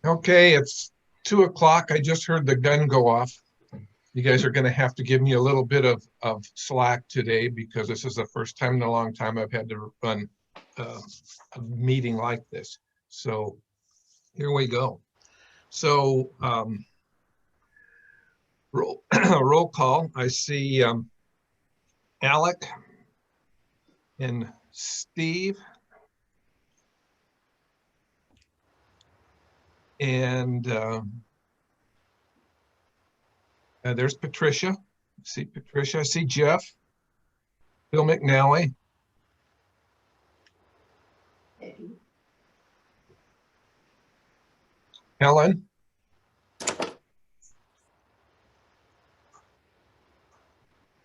Okay, it's 2 o'clock. I just heard the gun go off. You guys are going to have to give me a little bit of slack today because this is the first time in a long time I've had to run a meeting like this. So here we go. So roll call. I see Alec and Steve. And there's Patricia. I see Patricia. I see Jeff. Bill McNally. Helen.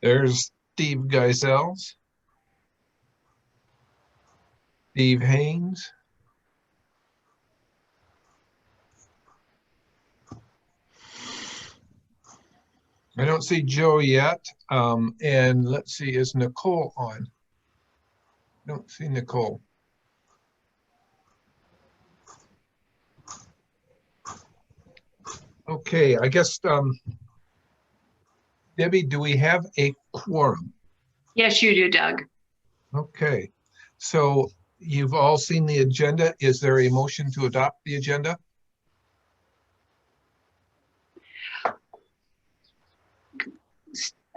There's Steve Geisels. Steve Haynes. I don't see Joe yet. And let's see, is Nicole on? I don't see Nicole. Okay, I guess, Debbie, do we have a quorum? Yes, you do, Doug. Okay, so you've all seen the agenda. Is there a motion to adopt the agenda?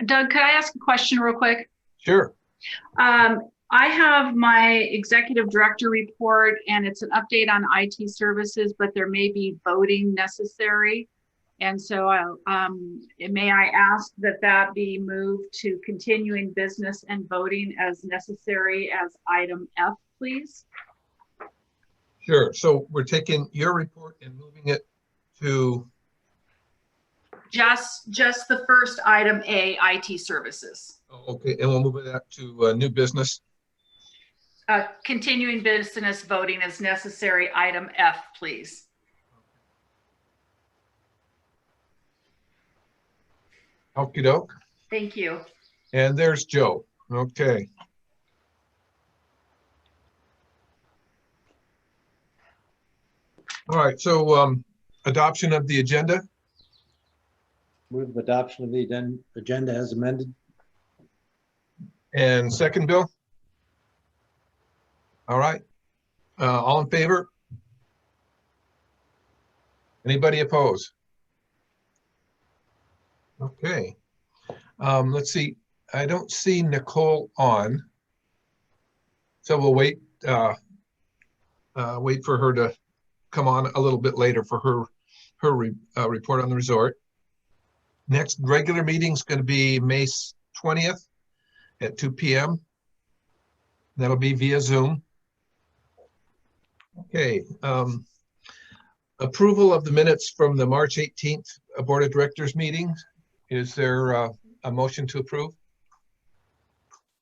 Doug, could I ask a question real quick? Sure. I have my executive director report and it's an update on IT services, but there may be voting necessary. And so may I ask that be moved to continuing business and voting as necessary as item F, please? Sure. So we're taking your report and moving it to? Just the first item A, IT services. Oh, okay, and we'll move that to new business. Continuing business voting as necessary, item F, please. Okie doke. Thank you. And there's Joe. Okay. All right, so adoption of the agenda. Move adoption of the agenda as amended. And second, Bill? All right. All in favor? Anybody oppose? Okay. Let's see. I don't see Nicole on. So we'll wait for her to come on a little bit later for her report on the resort. Next regular meeting is going to be May 20th at 2 p.m. That'll be via Zoom. Okay. Approval of the minutes from the March 18th Board of Directors meeting. Is there a motion to approve?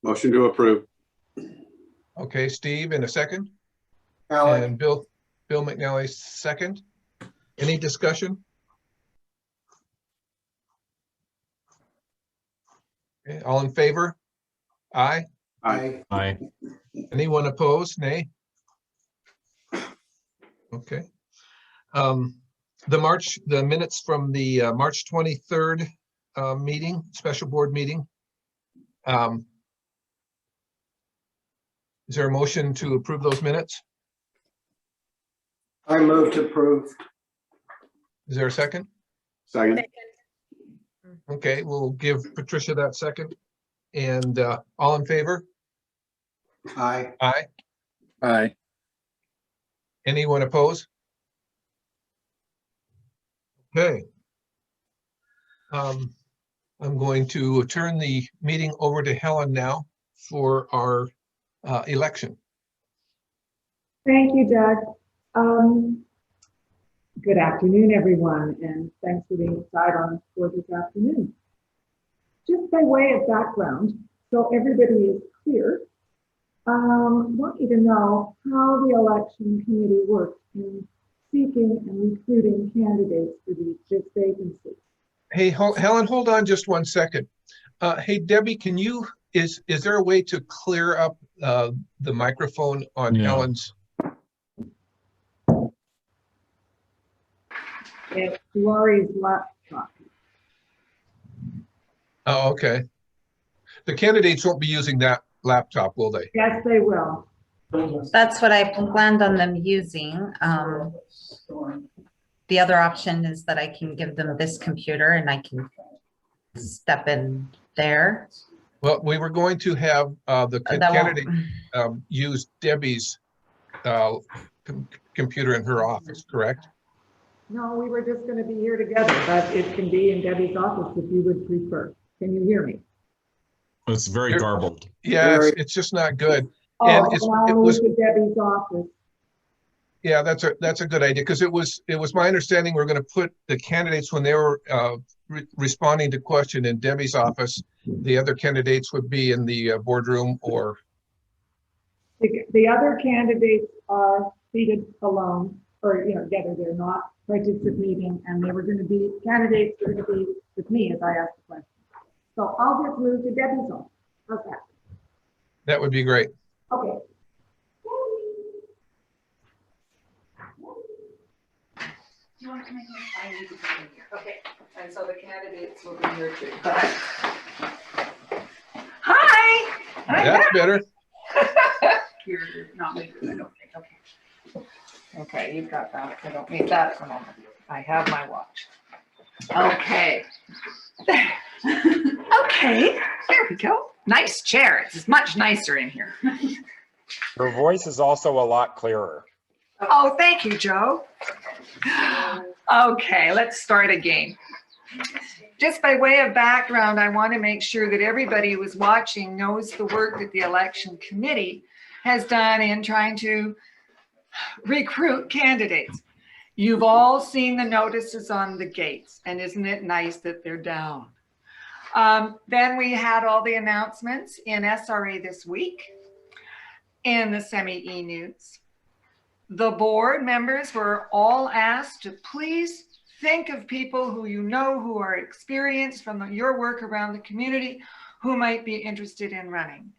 Motion to approve. Okay, Steve, in a second. Alec. And Bill McNally, second. Any discussion? Okay, all in favor? Aye. Aye. Aye. Anyone opposed? Nay. Okay. The minutes from the March 23rd meeting, special board meeting. Is there a motion to approve those minutes? I move to approve. Is there a second? Second. Okay, we'll give Patricia that second. And all in favor? Aye. Aye. Aye. Anyone opposed? Okay. I'm going to turn the meeting over to Helen now for our election. Thank you, Doug. Good afternoon, everyone, and thanks for being inside for this afternoon. Just by way of background, so everybody is clear, I want you to know how the election committee works in seeking and recruiting candidates for this vacancy. Hey, Helen, hold on just 1 second. Hey, Debbie, is there a way to clear up the microphone on Helen's? It's Lori's laptop. Oh, okay. The candidates won't be using that laptop, will they? Yes, they will. That's what I planned on them using. The other option is that I can give them this computer and I can step in there. Well, we were going to have the That won't- candidate use Debbie's computer in her office, correct? No, we were just going to be here together, but it can be in Debbie's office if you would prefer. Can you hear me? It's very garbled. Yeah, Very- it's just not good. Oh, And and it I'll was, move to Debbie's office. yeah, that's a good idea, because it was my understanding we're going to put the candidates when they were responding to question in Debbie's office. The other candidates would be in the boardroom or. The other candidates are seated alone, or, together, they're not participating, and they were going to be, candidates are going to be with me as I ask the question. So I'll just move to Debbie's office. How's that? That would be great. Okay. You want to come in here? I need to come in here. Okay, and so the candidates will be here too. Hi. That's better. You're not making it, okay. Okay, you've got that. I don't need that at the moment. I have my watch. Okay. Okay, there we go. Nice chair. It's much nicer in here. Your voice is also a lot clearer. Oh, thank you, Joe. Okay, let's start again. Just by way of background, I want to make sure that everybody who is watching knows the work that the election committee has done in trying to recruit candidates. You've all seen the notices on the gates, and isn't it nice that they're down? Then we had all the announcements in SRA this week, in the semi-e-news. The board members were all asked to please think of people who you know who are experienced from your work around the community who might be interested in running.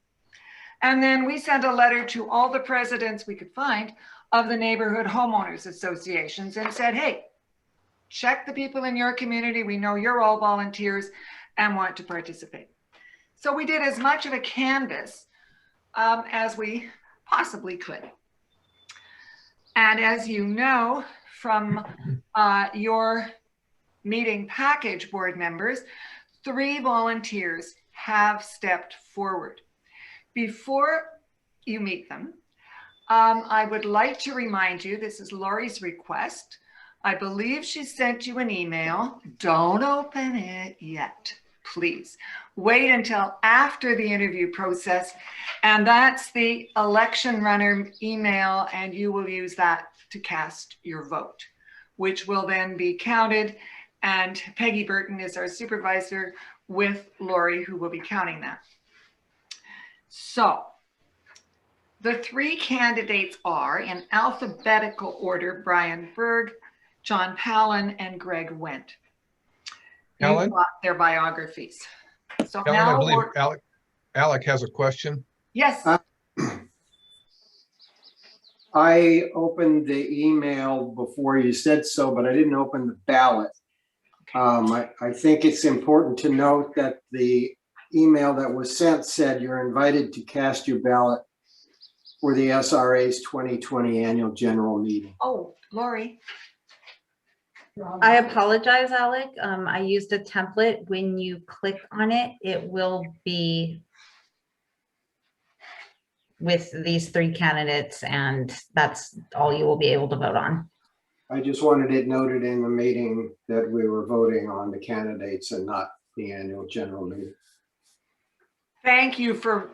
And then we sent a letter to all the presidents we could find of the neighborhood homeowners associations and said, hey, check the people in your community. We know you're all volunteers and want to participate. So we did as much of a canvas as we possibly could. And as you know from your meeting package, board members, 3 volunteers have stepped forward. Before you meet them, I would like to remind you, this is Lori's request. I believe she sent you an email. Don't open it yet, please. Wait until after the interview process, and that's the election runner email, and you will use that to cast your vote, which will then be counted, and Peggy Burton is our supervisor with Lori, who will be counting that. So the 3 candidates are, in alphabetical order, Brian Berg, John Palin, and Greg Wendt. Helen? You've got their biographies. So Helen, I now believe we're- Alec has a question. Yes. I opened the email before you said so, but I didn't open the ballot. I think it's important to note that the email that was sent said you're invited to cast your ballot for the SRA's 2020 annual general meeting. Oh, Lori. I apologize, Alec. I used a template. When you click on it, it will be with these 3 candidates, and that's all you will be able to vote on. I just wanted it noted in the meeting that we were voting on the candidates and not the annual general meeting. Thank you for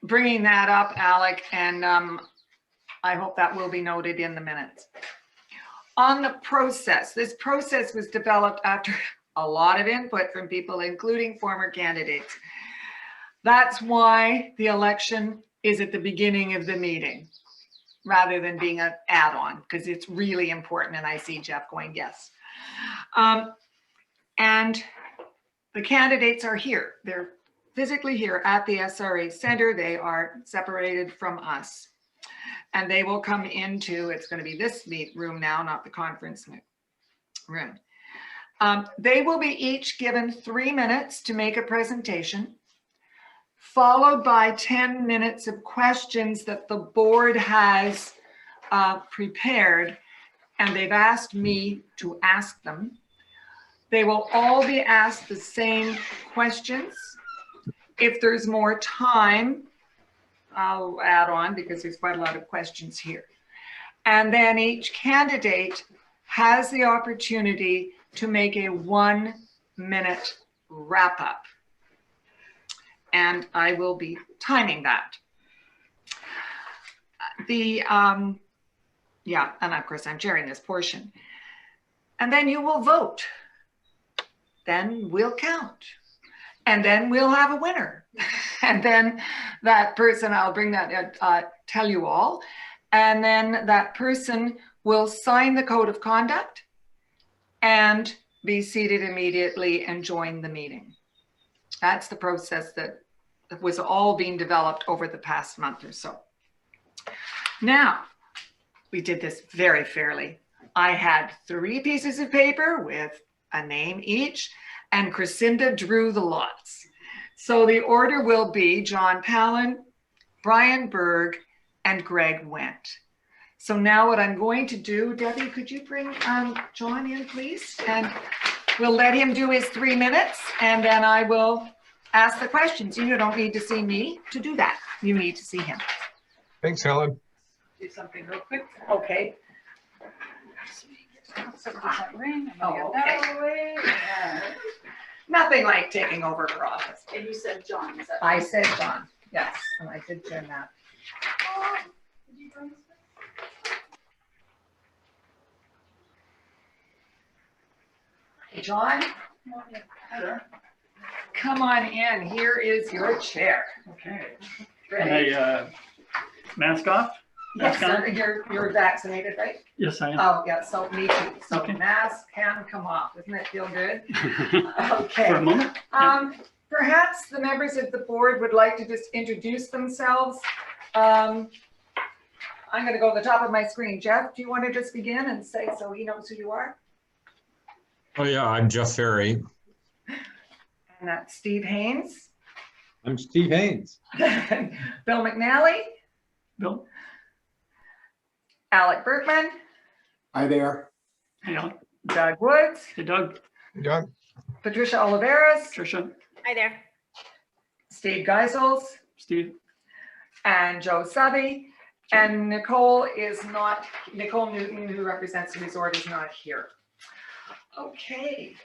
bringing that up, Alec, and I hope that will be noted in the minutes. On the process, this process was developed after a lot of input from people, including former candidates. That's why the election is at the beginning of the meeting, rather than being an add-on, because it's really important, and I see Jeff going, yes. And the candidates are here. They're physically here at the SRA Center. They are separated from us. And they will come into, it's going to be this room now, not the conference Right. They will be each given 3 minutes to make a presentation, followed by 10 minutes of questions that the board has prepared, and they've asked me to ask them. They will all be asked the same questions. If there's more time, I'll add on because there's quite a lot of questions here. And then each candidate has the opportunity to make a 1-minute wrap up. And I will be timing that. Yeah, and of course I'm sharing this portion. And then you will vote. Then we'll count. And then we'll have a winner. And then that person, I'll bring that, tell you all. And then that person will sign the code of conduct and be seated immediately and join the meeting. That's the process that was all being developed over the past month or so. Now, we did this very fairly. I had 3 pieces of paper with a name each, and Crescinda drew the lots. So the order will be John Palin, Brian Berg, and Greg Wendt. So now what I'm going to do, Debbie, could you bring John in, please? And we'll let him do his 3 minutes, and then I will ask the questions. You don't need to see me to do that. You need to see him. Thanks, Helen. Do something real quick. Okay. Oh, okay. Nothing like taking over her office. And you said John, is that? I said John, yes, and I did turn that. Hey, John, come on in. Here is your chair. Okay. Ready? Can I mask off? Yes, Mask on? you're vaccinated, right? Yes, I am. Oh, yeah, so me too. So Okay. mask can come off. Doesn't that feel good? For Okay. a moment? Perhaps the members of the board would like to just introduce themselves. I'm going to go to the top of my screen. Jeff, do you want to just begin and say so he knows who you are? Oh, yeah, I'm Jeff Ferry. And that's Steve Haynes. I'm Steve Haynes. Bill McNally. Bill? Alec Bergman. Hi there. Hey, Alan. Doug Woods. Hey, Doug. John? Patricia Oliveras. Tricia. Hi there. Steve Geisels. Steve. And Joe Subby. And Nicole Newton, who represents the resort, is not here. Okay,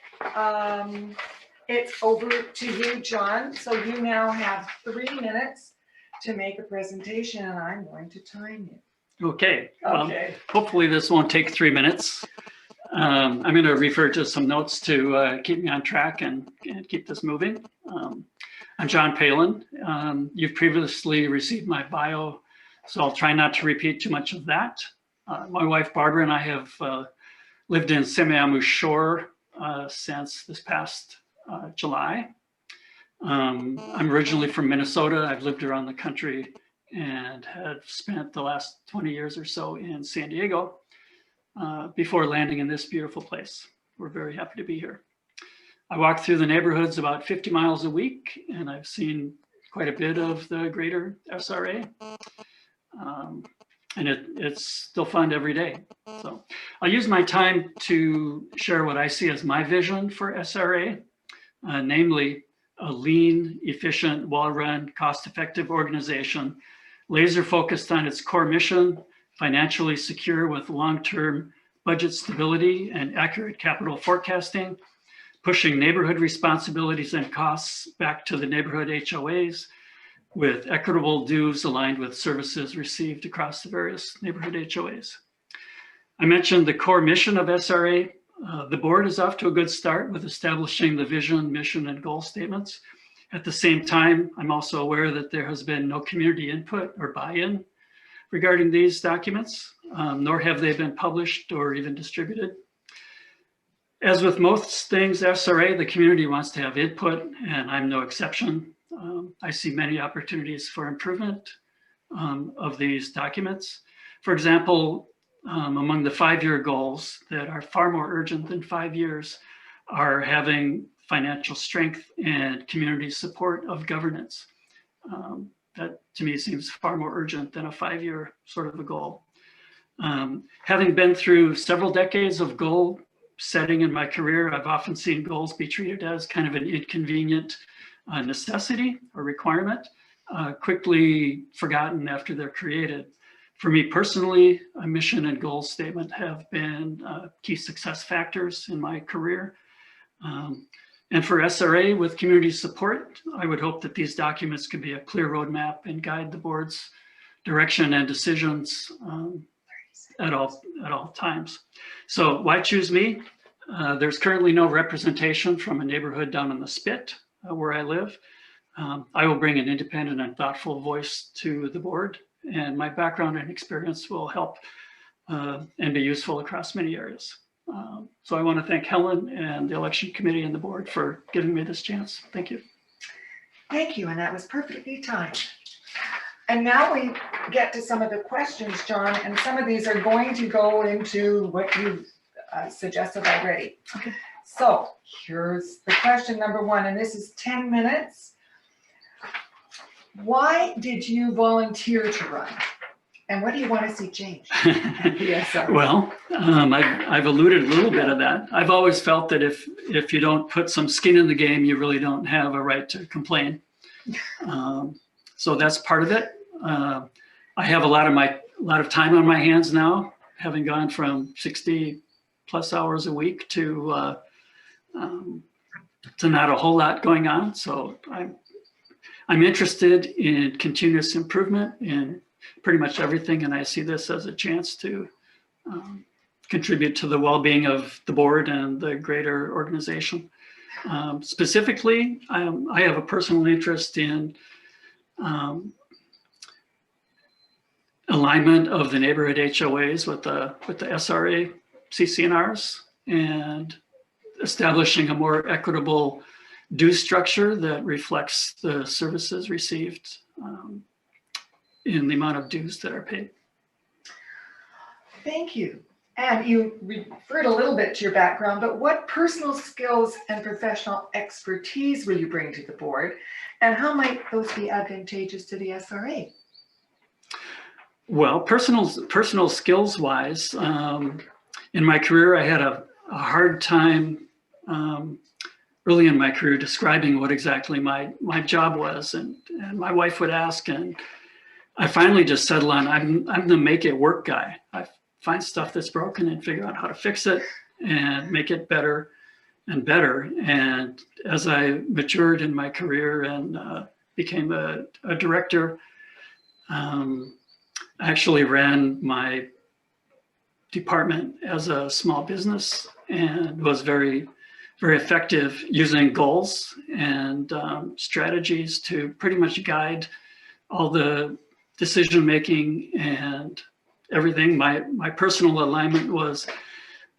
it's over to you, John. So you now have 3 minutes to make a presentation, and I'm going to time you. Okay. Okay. Hopefully this won't take 3 minutes. I'm going to refer to some notes to keep me on track and keep this moving. I'm John Palin. You've previously received my bio, so I'll try not to repeat too much of that. My wife Barbara and I have lived in Semiahmoo Shore since this past July. I'm originally from Minnesota. I've lived around the country and have spent the last 20 years or so in San Diego before landing in this beautiful place. We're very happy to be here. I walk through the neighborhoods about 50 miles a week, and I've seen quite a bit of the greater SRA. And it's still fun every day. So I'll use my time to share what I see as my vision for SRA, namely a lean, efficient, well-run, cost-effective organization, laser focused on its core mission, financially secure with long-term budget stability and accurate capital forecasting, pushing neighborhood responsibilities and costs back to the neighborhood HOAs, with equitable dues aligned with services received across the various neighborhood HOAs. I mentioned the core mission of SRA. The board is off to a good start with establishing the vision, mission, and goal statements. At the same time, I'm also aware that there has been no community input or buy-in regarding these documents, nor have they been published or even distributed. As with most things SRA, the community wants to have input, and I'm no exception. I see many opportunities for improvement of these documents. For example, among the 5-year goals that are far more urgent than 5 years are having financial strength and community support of governance. That to me seems far more urgent than a 5-year sort of a goal. Having been through several decades of goal setting in my career, I've often seen goals be treated as kind of an inconvenient necessity or requirement, quickly forgotten after they're created. For me personally, a mission and goal statement have been key success factors in my career. And for SRA with community support, I would hope that these documents could be a clear roadmap and guide the board's direction and decisions at all times. So why choose me? There's currently no representation from a neighborhood down in the Spit where I live. I will bring an independent and thoughtful voice to the board, and my background and experience will help and be useful across many areas. So I want to thank Helen and the election committee and the board for giving me this chance. Thank you. Thank you, and that was perfectly timed. And now we get to some of the questions, John, and some of these are going to go into what you suggested already. Okay. So here's the question number 1, and this is 10 minutes. Why did you volunteer to run? And what do you want to see change? Yes, well, I've alluded a little bit of that. I've always felt that if you don't put some skin in the game, you really don't have a right to complain. So that's part of it. I have a lot of time on my hands now, having gone from 60 plus hours a week to not a whole lot going on. So I'm interested in continuous improvement in pretty much everything, and I see this as a chance to contribute to the well-being of the board and the greater organization. Specifically, I have a personal interest in alignment of the neighborhood HOAs with the SRA CC&Rs and establishing a more equitable due structure that reflects the services received in the amount of dues that are paid. Thank you. And you referred a little bit to your background, but what personal skills and professional expertise will you bring to the board? And how might those be advantageous to the SRA? Well, personal skills wise, in my career, I had a hard time early in my career describing what exactly my job was. And my wife would ask, and I finally just settled on, I'm the make it work guy. I find stuff that's broken and figure out how to fix it and make it better and better. And as I matured in my career and became a director, I actually ran my department as a small business and was very, very effective using goals and strategies to pretty much guide all the decision-making and everything. My personal alignment was,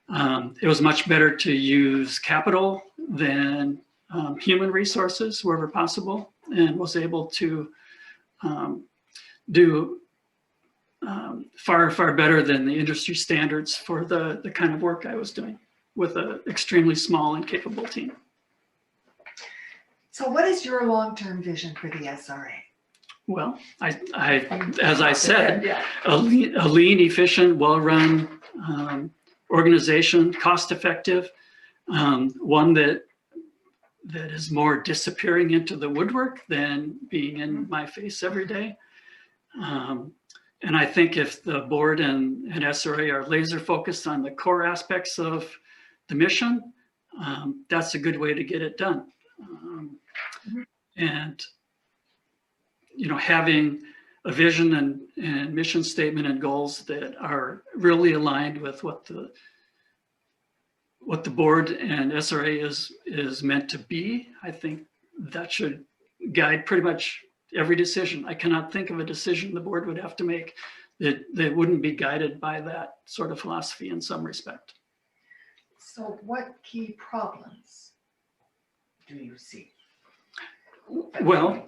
it was much better to use capital than human resources wherever possible, and was able to do far, far better than the industry standards for the kind of work I was doing with an extremely small and capable team. So what is your long-term vision for the SRA? Well, as I said, a lean, efficient, well-run organization, cost-effective, one that is more disappearing into the woodwork than being in my face every day. And I think if the board and SRA are laser focused on the core aspects of the mission, that's a good way to get it done. And you know, having a vision and mission statement and goals that are really aligned with what the board and SRA is meant to be, I think that should guide pretty much every decision. I cannot think of a decision the board would have to make that wouldn't be guided by that sort of philosophy in some respect. So what key problems do you see? Well,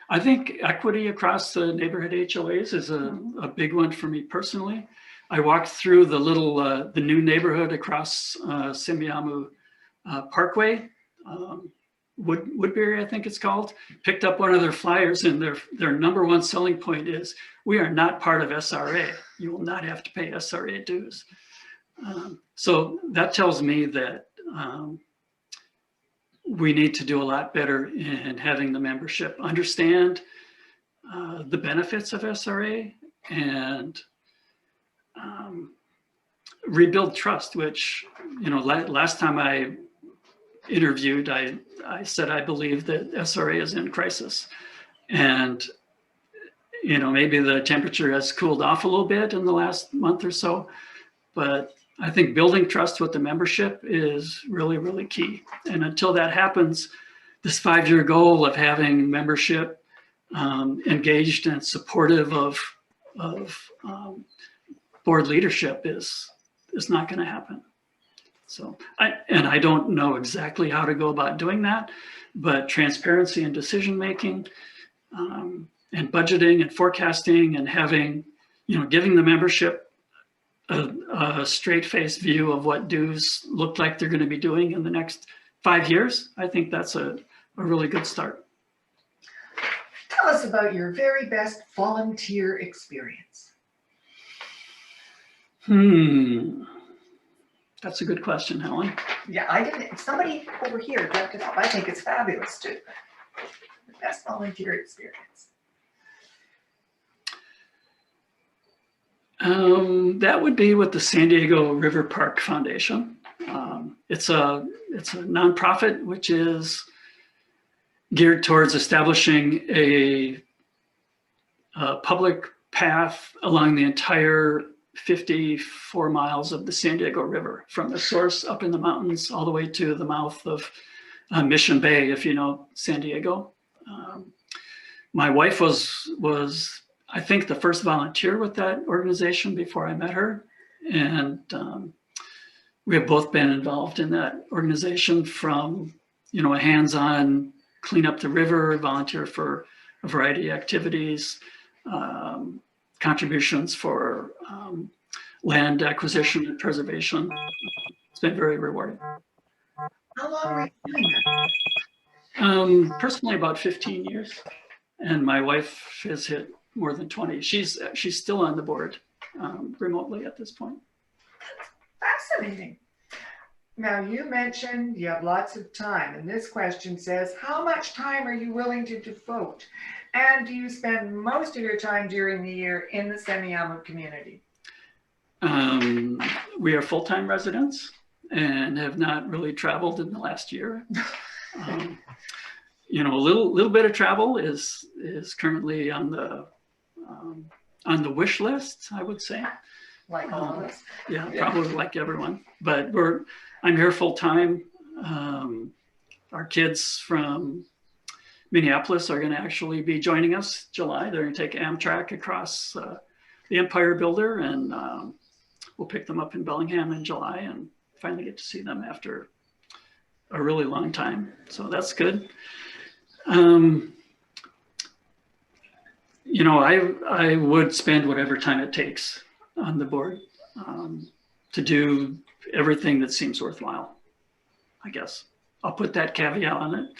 I think equity across the neighborhood HOAs is a big one for me personally. I walked through the little, the new neighborhood across Simiamu Parkway, Woodbury, I think it's called, picked up one of their flyers, and their number one selling point is, we are not part of SRA. You will not have to pay SRA dues. So that tells me that we need to do a lot better in having the membership understand the benefits of SRA and rebuild trust, which, you know, last time I interviewed, I said I believe that SRA is in crisis. And, you know, maybe the temperature has cooled off a little bit in the last month or so, but I think building trust with the membership is really, really key. And until that happens, this 5-year goal of having membership engaged and supportive of board leadership is not going to happen. So I don't know exactly how to go about doing that, but transparency in decision-making and budgeting and forecasting and having, you know, giving the membership a straight-faced view of what dues look like they're going to be doing in the next 5 years, I think that's a really good start. Tell us about your very best volunteer experience. That's a good question, Helen. Yeah, I didn't. Somebody over here looked it up. I think it's fabulous too. The best volunteer experience. That would be with the San Diego River Park Foundation. It's a nonprofit which is geared towards establishing a public path along the entire 54 miles of the San Diego River, from the source up in the mountains all the way to the mouth of Mission Bay, if you know San Diego. My wife was I think the first volunteer with that organization before I met her. And we have both been involved in that organization from, you know, a hands-on clean up the river, volunteer for a variety of activities, contributions for land acquisition and preservation. It's been very rewarding. How long were you doing that? Personally, about 15 years. And my wife has hit more than 20. She's still on the board remotely at this point. Fascinating. Now, you mentioned you have lots of time, and this question says, how much time are you willing to devote? And do you spend most of your time during the year in the Semiahmoo community? We are full-time residents and have not really traveled in the last year. You know, a little bit of travel is currently on the wish list, I would say. Like all of us. Yeah, probably like everyone. But I'm here full time. Our kids from Minneapolis are going to actually be joining us July. They're going to take Amtrak across the Empire Builder, and we'll pick them up in Bellingham in July and finally get to see them after a really long time. So that's good. You know, I would spend whatever time it takes on the board to do everything that seems worthwhile, I guess. I'll put that caveat on it.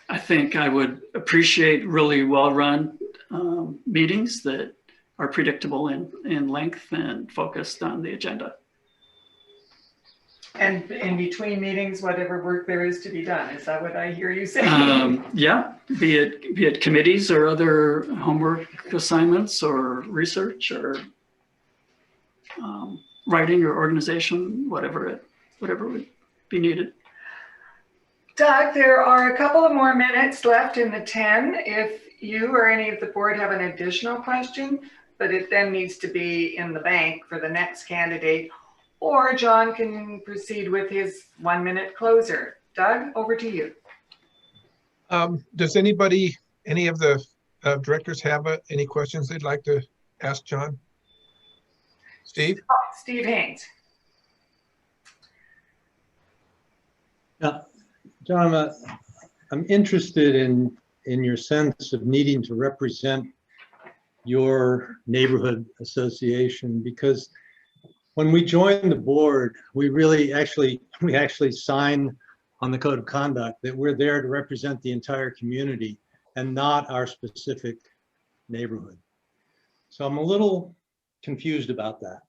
I think I would appreciate really well-run meetings that are predictable in length and focused on the agenda. And in between meetings, whatever work there is to be done. Is that what I hear you saying? Yeah, be it committees or other homework assignments or research or writing or organization, whatever would be needed. Doug, there are a couple of more minutes left in the 10. If you or any of the board have an additional question, but it then needs to be in the bank for the next candidate, or John can proceed with his 1-minute closer. Doug, over to you. Does any of the directors have any questions they'd like to ask John? Steve? Steve Haynes. Yeah, John, I'm interested in in your sense of needing to represent your neighborhood association, because when we join the board, we actually sign on the code of conduct that we're there to represent the entire community and not our specific neighborhood. So I'm a little confused about that.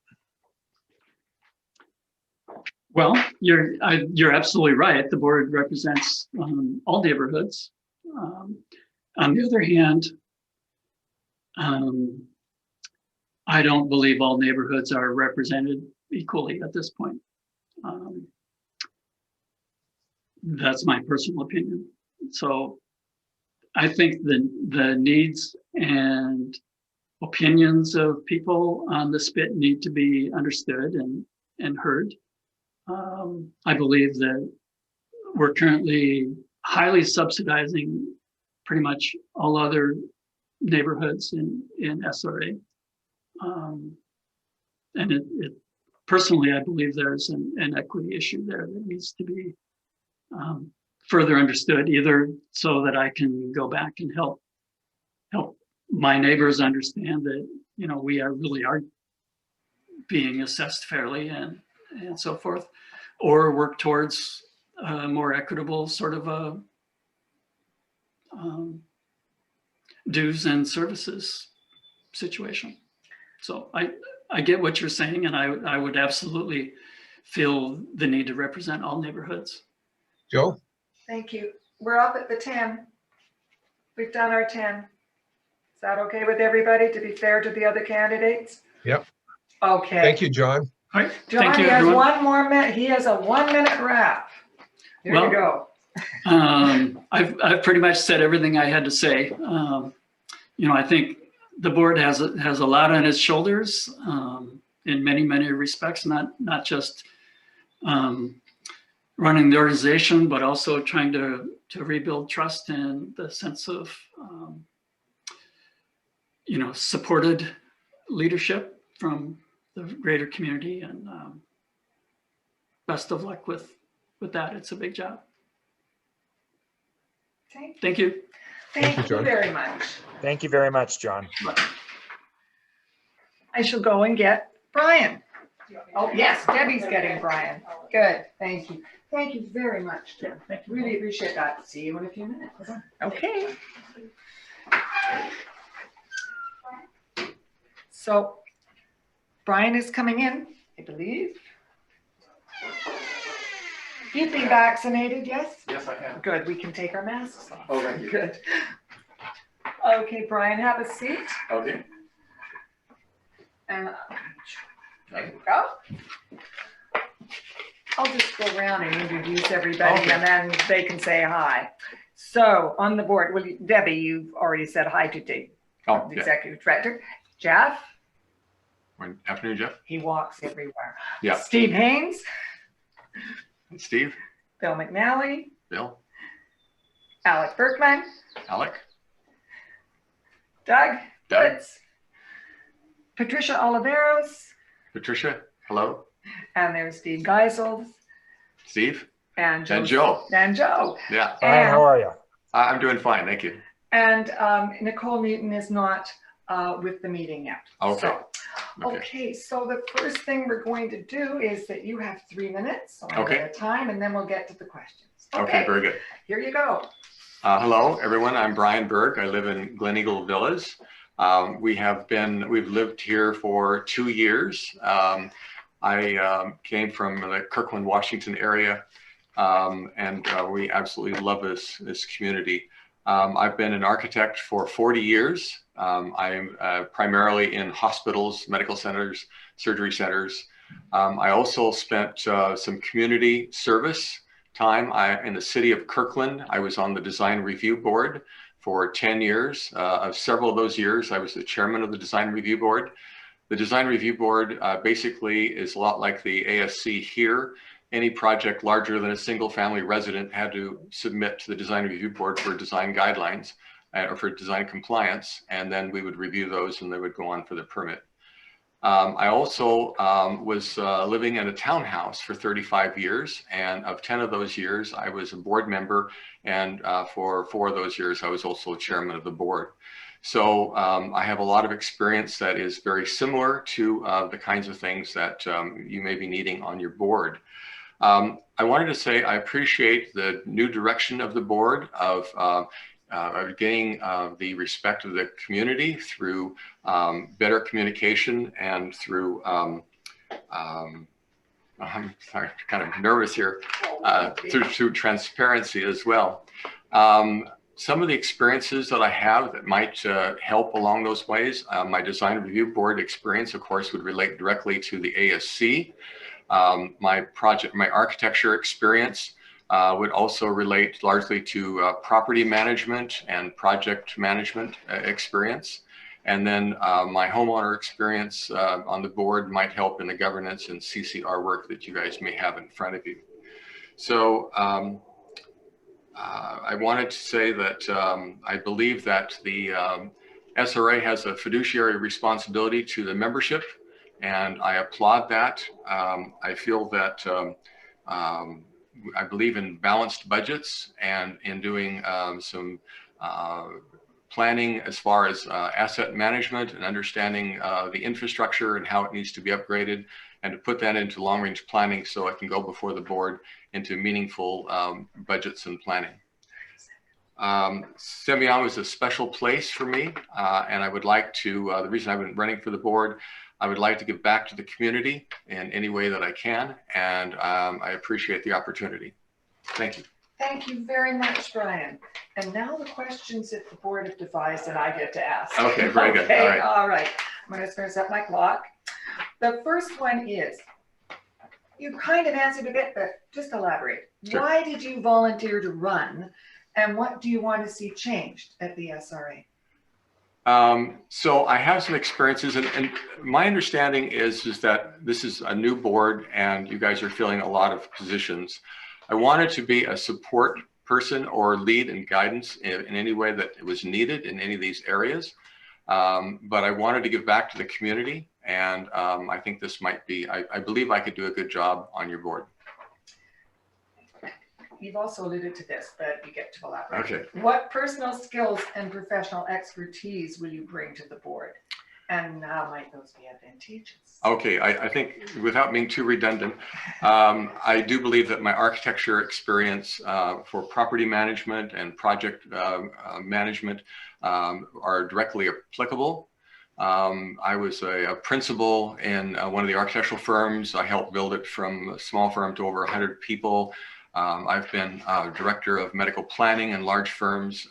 Well, you're absolutely right. The board represents all neighborhoods. On the other hand, I don't believe all neighborhoods are represented equally at this point. That's my personal opinion. So I think the needs and opinions of people on the spit need to be understood and heard. I believe that we're currently highly subsidizing pretty much all other neighborhoods in SRA. And personally, I believe there's an equity issue there that needs to be further understood, either so that I can go back and help my neighbors understand that, you know, we really are being assessed fairly and so forth, or work towards a more equitable sort of a dues and services situation. So I get what you're saying, and I would absolutely feel the need to represent all neighborhoods. Joe? Thank you. We're up at the 10. We've done our 10. Is that okay with everybody, to be fair to the other candidates? Yep. Okay. Thank you, John. All right. John, Thank you, he has everyone. one more minute. He has a 1 minute wrap. Here Well, you go. I've pretty much said everything I had to say. You know, I think the board has a lot on its shoulders in many respects, not just running the organization, but also trying to rebuild trust and the sense of you know, supported leadership from the greater community. And best of luck with that. It's a big job. Thank you. Thank you John. very much. Thank you very much, John. I shall go and get Brian. Oh, yes, Debbie's getting Brian. Good, thank you. Thank you very much, Jim. Really appreciate that. See you in a few minutes. Okay. So Brian is coming in, I believe. You've been vaccinated, yes? Yes, I am. Good, we can take our masks off. Oh, thank you. Good. Okay, Brian, have a seat. Okay. And there you go. I'll just go around and introduce everybody, Okay. and then they can say hi. So on the board, well, Debbie, you've already said hi to Dave, Oh, the yeah. executive director. Jeff, Good afternoon, Jeff. he walks everywhere. Yeah. Steve Haynes, And Steve, Bill McNally, Bill, Alec Berkman, Alec, Doug Doug. Woods, Patricia Oliveros, Patricia, hello, and there's Steve Geisels, Steve, and Joe. and Joe. And Joe. Yeah, Brian, how are you? I'm doing fine, thank you. And Nicole Newton is not with the meeting yet. Okay. So, Okay. okay, so the first thing we're going to do is that you have 3 minutes, so Okay. at a time, and then we'll get to the questions. Okay, very good. Here you go. Hello, everyone. I'm Brian Berg. I live in Glen Eagle Villas. We've lived here for 2 years. I came from the Kirkland, Washington area, and we absolutely love this community. I've been an architect for 40 years. I'm primarily in hospitals, medical centers, surgery centers. I also spent some community service time in the city of Kirkland. I was on the design review board for 10 years. Of several of those years, I was the chairman of the design review board. The design review board basically is a lot like the ASC here. Any project larger than a single family resident had to submit to the design review board for design guidelines or for design compliance, and then we would review those and they would go on for the permit. I also was living in a townhouse for 35 years, and of 10 of those years, I was a board member, and for 4 of those years, I was also chairman of the board. So I have a lot of experience that is very similar to the kinds of things that you may be needing on your board. I wanted to say I appreciate the new direction of the board of gaining the respect of the community through better communication and through, I'm sorry, kind of nervous here, through transparency as well. Some of the experiences that I have that might help along those ways, my design review board experience, of course, would relate directly to the ASC. My architecture experience would also relate largely to property management and project management experience. And then my homeowner experience on the board might help in the governance and CCR work that you guys may have in front of you. So I wanted to say that I believe that the SRA has a fiduciary responsibility to the membership, and I applaud that. I feel that I believe in balanced budgets and in doing some planning as far as asset management and understanding the infrastructure and how it needs to be upgraded, and to put that into long-range planning so it can go before the board into meaningful budgets and planning. Semiahmoo is a special place for me, and I would like to, the reason I've been running for the board, I would like to give back to the community in any way that I can, and I appreciate the opportunity. Thank you. Thank you very much, Brian. And now the questions that the board have devised and I get to ask. Okay, very good. Okay, all right. All right. I'm going to set my clock. The first one is, you kind of answered a bit, but just elaborate. Sure. Why did you volunteer to run, and what do you want to see changed at the SRA? So I have some experiences, and my understanding is that this is a new board and you guys are filling a lot of positions. I wanted to be a support person or lead and guidance in any way that it was needed in any of these areas. But I wanted to give back to the community, and I think this might be, I believe I could do a good job on your board. You've also alluded to this, but you get to elaborate. Okay. What personal skills and professional expertise will you bring to the board, and how might those be advantageous? Okay, I think without being too redundant, I do believe that my architecture experience for property management and project management are directly applicable. I was a principal in one of the architectural firms. I helped build it from a small firm to over 100 people. I've been director of medical planning in large firms,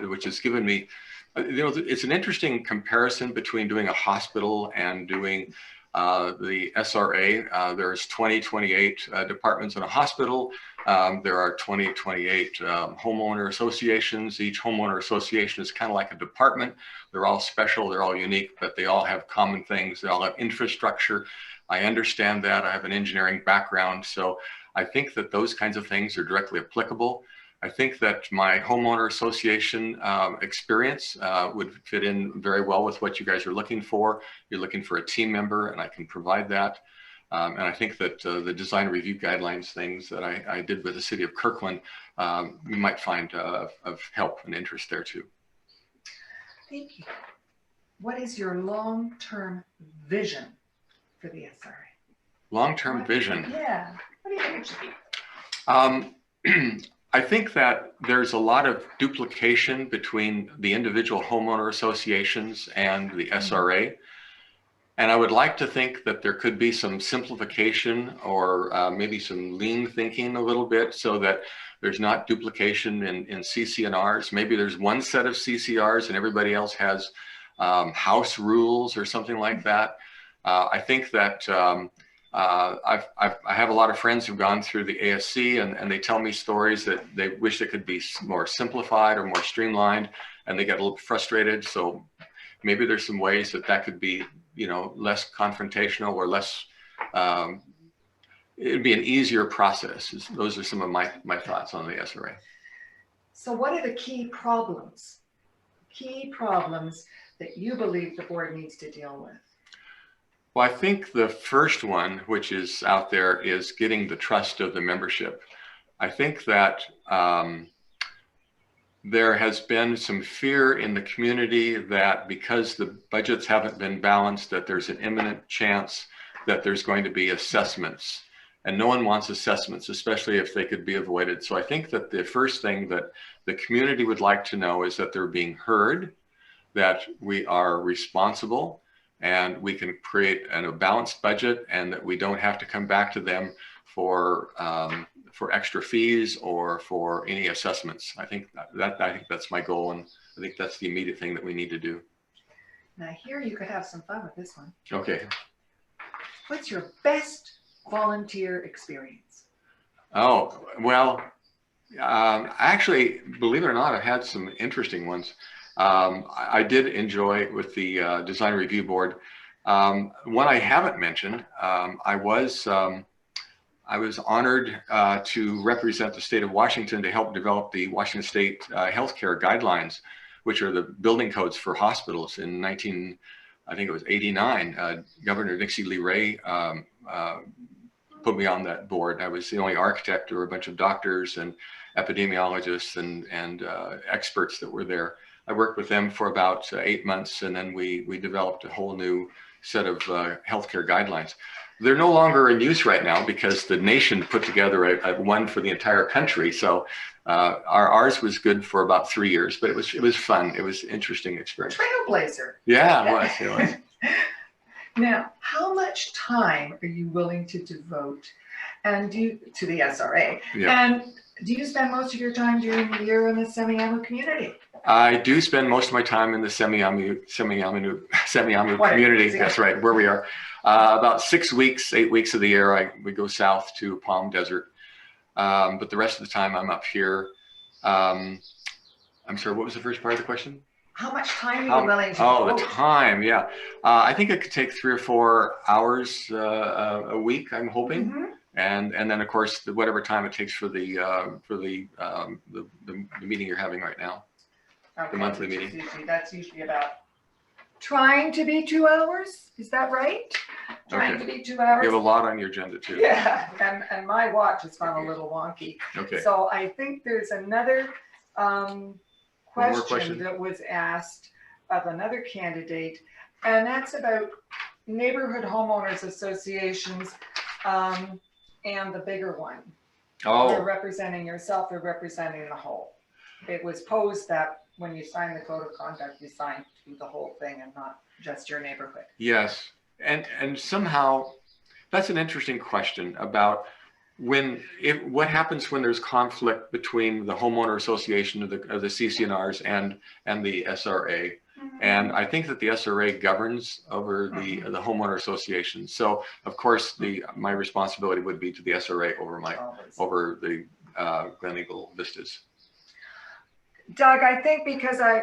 which has given me, you know, it's an interesting comparison between doing a hospital and doing the SRA. There's 28 departments in a hospital. There are 28 homeowner associations. Each homeowner association is kind of like a department. They're all special, they're all unique, but they all have common things. They all have infrastructure. I understand that. I have an engineering background. So I think that those kinds of things are directly applicable. I think that my homeowner association experience would fit in very well with what you guys are looking for. You're looking for a team member, and I can provide that. And I think that the design review guidelines things that I did with the city of Kirkland, you might find of help and interest there too. Thank you. What is your long-term vision for the SRA? Long-term vision. Yeah. What do you think it should be? I think that there's a lot of duplication between the individual homeowner associations and the SRA. And I would like to think that there could be some simplification or maybe some lean thinking a little bit so that there's not duplication in CC&Rs. Maybe there's one set of CCRs and everybody else has house rules or something like that. I think that I have a lot of friends who've gone through the ASC and they tell me stories that they wish it could be more simplified or more streamlined, and they get a little frustrated. So maybe there's some ways that could be, you know, less confrontational or less, it'd be an easier process. Those are some of my thoughts on the SRA. So what are the key problems that you believe the board needs to deal with? Well, I think the first one, which is out there, is getting the trust of the membership. I think that there has been some fear in the community that because the budgets haven't been balanced, that there's an imminent chance that there's going to be assessments. And no one wants assessments, especially if they could be avoided. So I think that the first thing that the community would like to know is that they're being heard, that we are responsible, and we can create a balanced budget, and that we don't have to come back to them for extra fees or for any assessments. I think that's my goal, and I think that's the immediate thing that we need to do. Now here you could have some fun with this one. Okay. What's your best volunteer experience? Oh, well, actually, believe it or not, I've had some interesting ones. I did enjoy with the Design Review Board. One I haven't mentioned, I was honored to represent the state of Washington to help develop the Washington State Healthcare Guidelines, which are the building codes for hospitals in 1989. Governor Dixie Lee Ray put me on that board. I was the only architect. There were a bunch of doctors and epidemiologists and experts that were there. I worked with them for about 8 months, and then we developed a whole new set of healthcare guidelines. They're no longer in use right now because the nation put together one for the entire country. So ours was good for about 3 years, but it was fun. It was an interesting experience. Trailblazer. Yeah, it was. Now, how much time are you willing to devote to the SRA? Yeah. And do you spend most of your time during the year in the Semiahmoo community? I do spend most of my time in the Semiahmoo community. That's right, where we are. About 6 weeks, 8 weeks of the year, we go south to Palm Desert. But the rest of the time I'm up here. I'm sorry, what was the first part of the question? How much time are you willing to devote? Oh, the time, yeah. I think it could take 3 or 4 hours a week, I'm hoping. Mm-hmm. And then of course, whatever time it takes for the meeting you're having right now. Okay, the monthly meeting. That's usually about trying to be 2 hours. Is that right? Trying to be 2 hours. You have a lot on your agenda too. Yeah, and my watch has gone a little wonky. Okay. So I think there's another question that was asked of another candidate, and that's about neighborhood homeowners associations and the bigger one. Oh. You're representing yourself or representing the whole. It was posed that when you sign the code of conduct, you sign the whole thing and not just your neighborhood. Yes, and somehow that's an interesting question about what happens when there's conflict between the homeowner association of the CCNRs and the SRA. Mm-hmm. And I think that the SRA governs over the homeowner association. So of course my responsibility would be to the SRA over the Glen Eagle Vistas. Doug, I think because I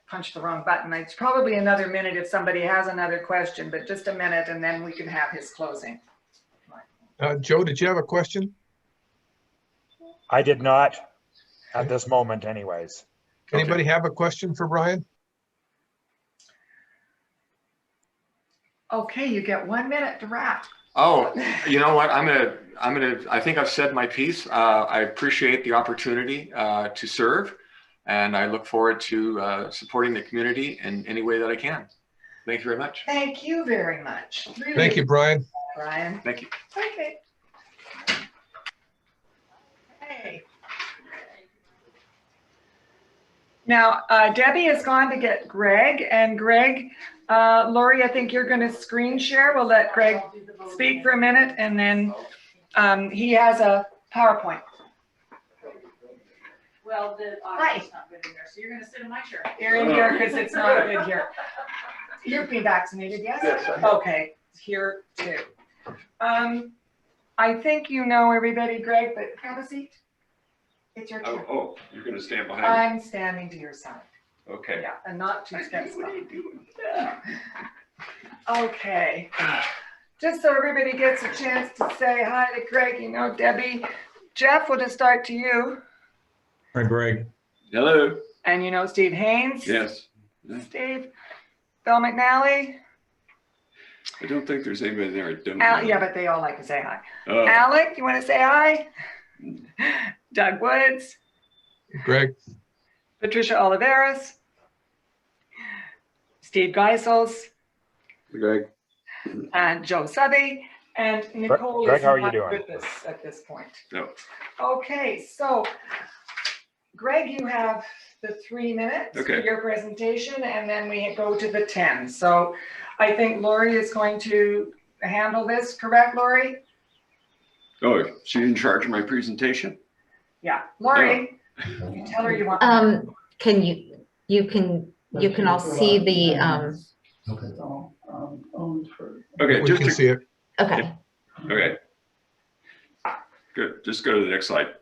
punched the wrong button, it's probably another minute if somebody has another question, but just a minute and then we can have his closing. Joe, did you have a question? I did not at this moment anyways. Anybody have a question for Brian? Okay, you get 1 minute to wrap. Oh, you know what? I think I've said my piece. I appreciate the opportunity to serve, and I look forward to supporting the community in any way that I can. Thank you very much. Thank you very much. Really. Thank you, Brian. Brian. Thank you. Okay. Hey. Now, Debbie has gone to get Greg, and Greg, Lori, I think you're going to screen share. We'll let Greg speak for a minute, and then he has a PowerPoint. Well, the audio's not good in there, so you're going to sit in my chair. You're in here because it's not good here. You've been vaccinated, yes? Yes, I have. Okay, here too. I think you know everybody, Greg, but have a seat. It's your turn. Oh, you're going to stand behind me? I'm standing to your side. Okay. Yeah, and not 2 steps What are back. you doing? Yeah. Okay. Just so everybody gets a chance to say hi to Greg, you know, Debbie. Jeff, we'll just start to you. Hi, Greg. Hello. And you know Steve Haynes? Yes. Steve. Bill McNally? I don't think there's anybody there I don't Al, know. yeah, but they all like to say hi. Oh, Alec, you want to say hi? Doug Woods, Greg, Patricia Oliveras, Steve Geisels, Greg. and Joe Subby, and Nicole Greg, is how are you not doing? with us at this point. No. Okay, so Greg, you have the 3 minutes for Okay. your presentation, and then we go to the 10. So I think Lori is going to handle this, correct, Lori? Oh, she's in charge of my presentation? Yeah, Lori, you tell her you want. Can you can all see the, Okay, we just can to, see it. okay. okay. Good, just go to the next slide.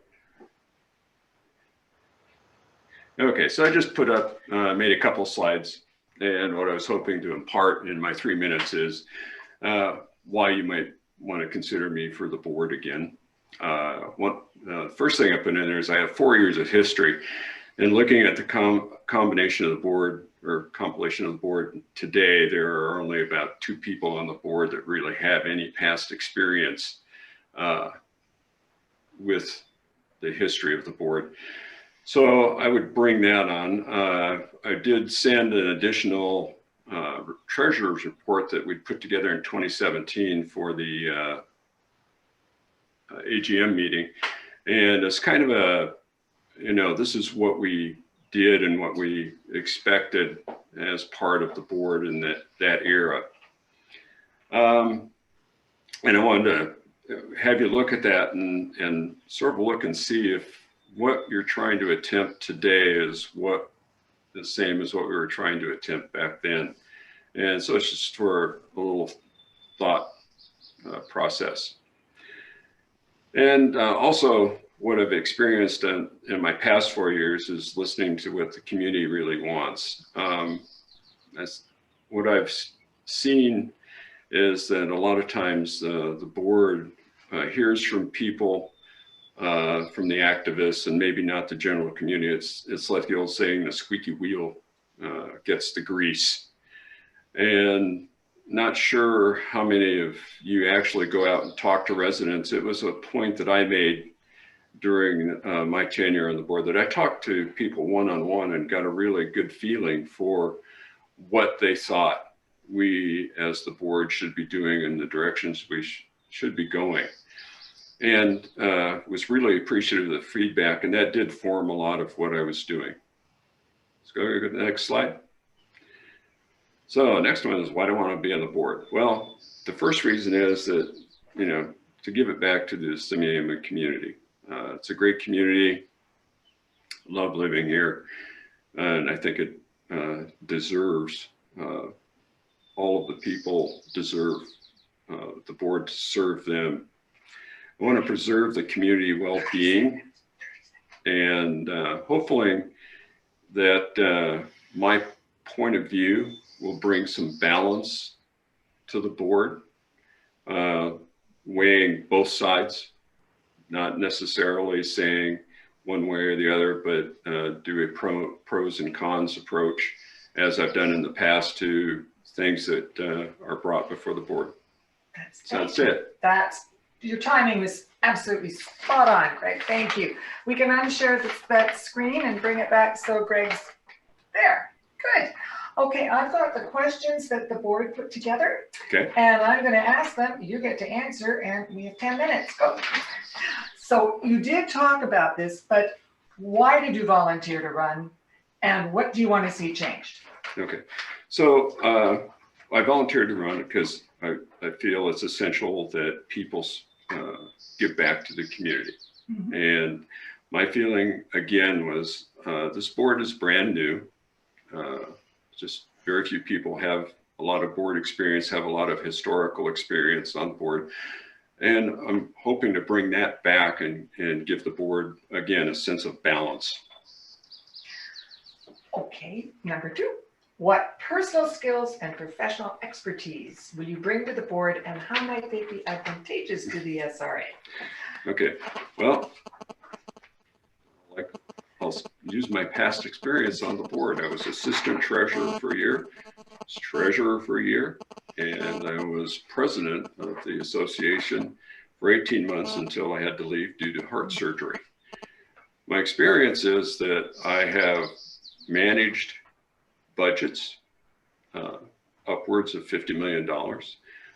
Okay, so I just put up, made a couple slides, and what I was hoping to impart in my 3 minutes is why you might want to consider me for the board again. First thing I put in there is I have 4 years of history, and looking at the combination of the board or compilation of the board today, there are only about 2 people on the board that really have any past experience with the history of the board. So I would bring that on. I did send an additional treasurer's report that we put together in 2017 for the AGM meeting. And it's kind of a, this is what we did and what we expected as part of the board in that era. And I wanted to have you look at that and sort of look and see if what you're trying to attempt today is the same as what we were trying to attempt back then. And so it's just for a little thought process. And also what I've experienced in my past 4 years is listening to what the community really wants. What I've seen is that a lot of times the board hears from people, from the activists, and maybe not the general community. It's like the old saying, the squeaky wheel gets the grease. And not sure how many of you actually go out and talk to residents. It was a point that I made during my tenure on the board, that I talked to people one-on-one and got a really good feeling for what they thought we as the board should be doing and the directions we should be going. And was really appreciative of the feedback, and that did form a lot of what I was doing. Let's go to the next slide. So next one is why do I want to be on the board? Well, the first reason is that, to give it back to the Semiahmoo community. It's a great community. Love living here. And I think it deserves, all of the people deserve the board to serve them. I want to preserve the community well-being, and hopefully that my point of view will bring some balance to the board, weighing both sides, not necessarily saying one way or the other, but do a pros and cons approach, as I've done in the past to things that are brought before the board. So that's it. Your timing was absolutely spot on, Greg. Thank you. We can unshare that screen and bring it back so Greg's there. Good. Okay, I've got the questions that the board put together. Okay. And I'm going to ask them. You get to answer, and we have 10 minutes. Go. So you did talk about this, but why did you volunteer to run, and what do you want to see changed? Okay. So I volunteered to run because I feel it's essential that people give back to the community. Mm-hmm. And my feeling again was this board is brand new. Just very few people have a lot of board experience, have a lot of historical experience on the board. And I'm hoping to bring that back and give the board, again, a sense of balance. Okay, number 2. What personal skills and professional expertise will you bring to the board, and how might they be advantageous to the SRA? Okay, well, I'll use my past experience on the board. I was assistant treasurer for a year, treasurer for a year, and I was president of the association for 18 months until I had to leave due to heart surgery. My experience is that I have managed budgets upwards of $50 million.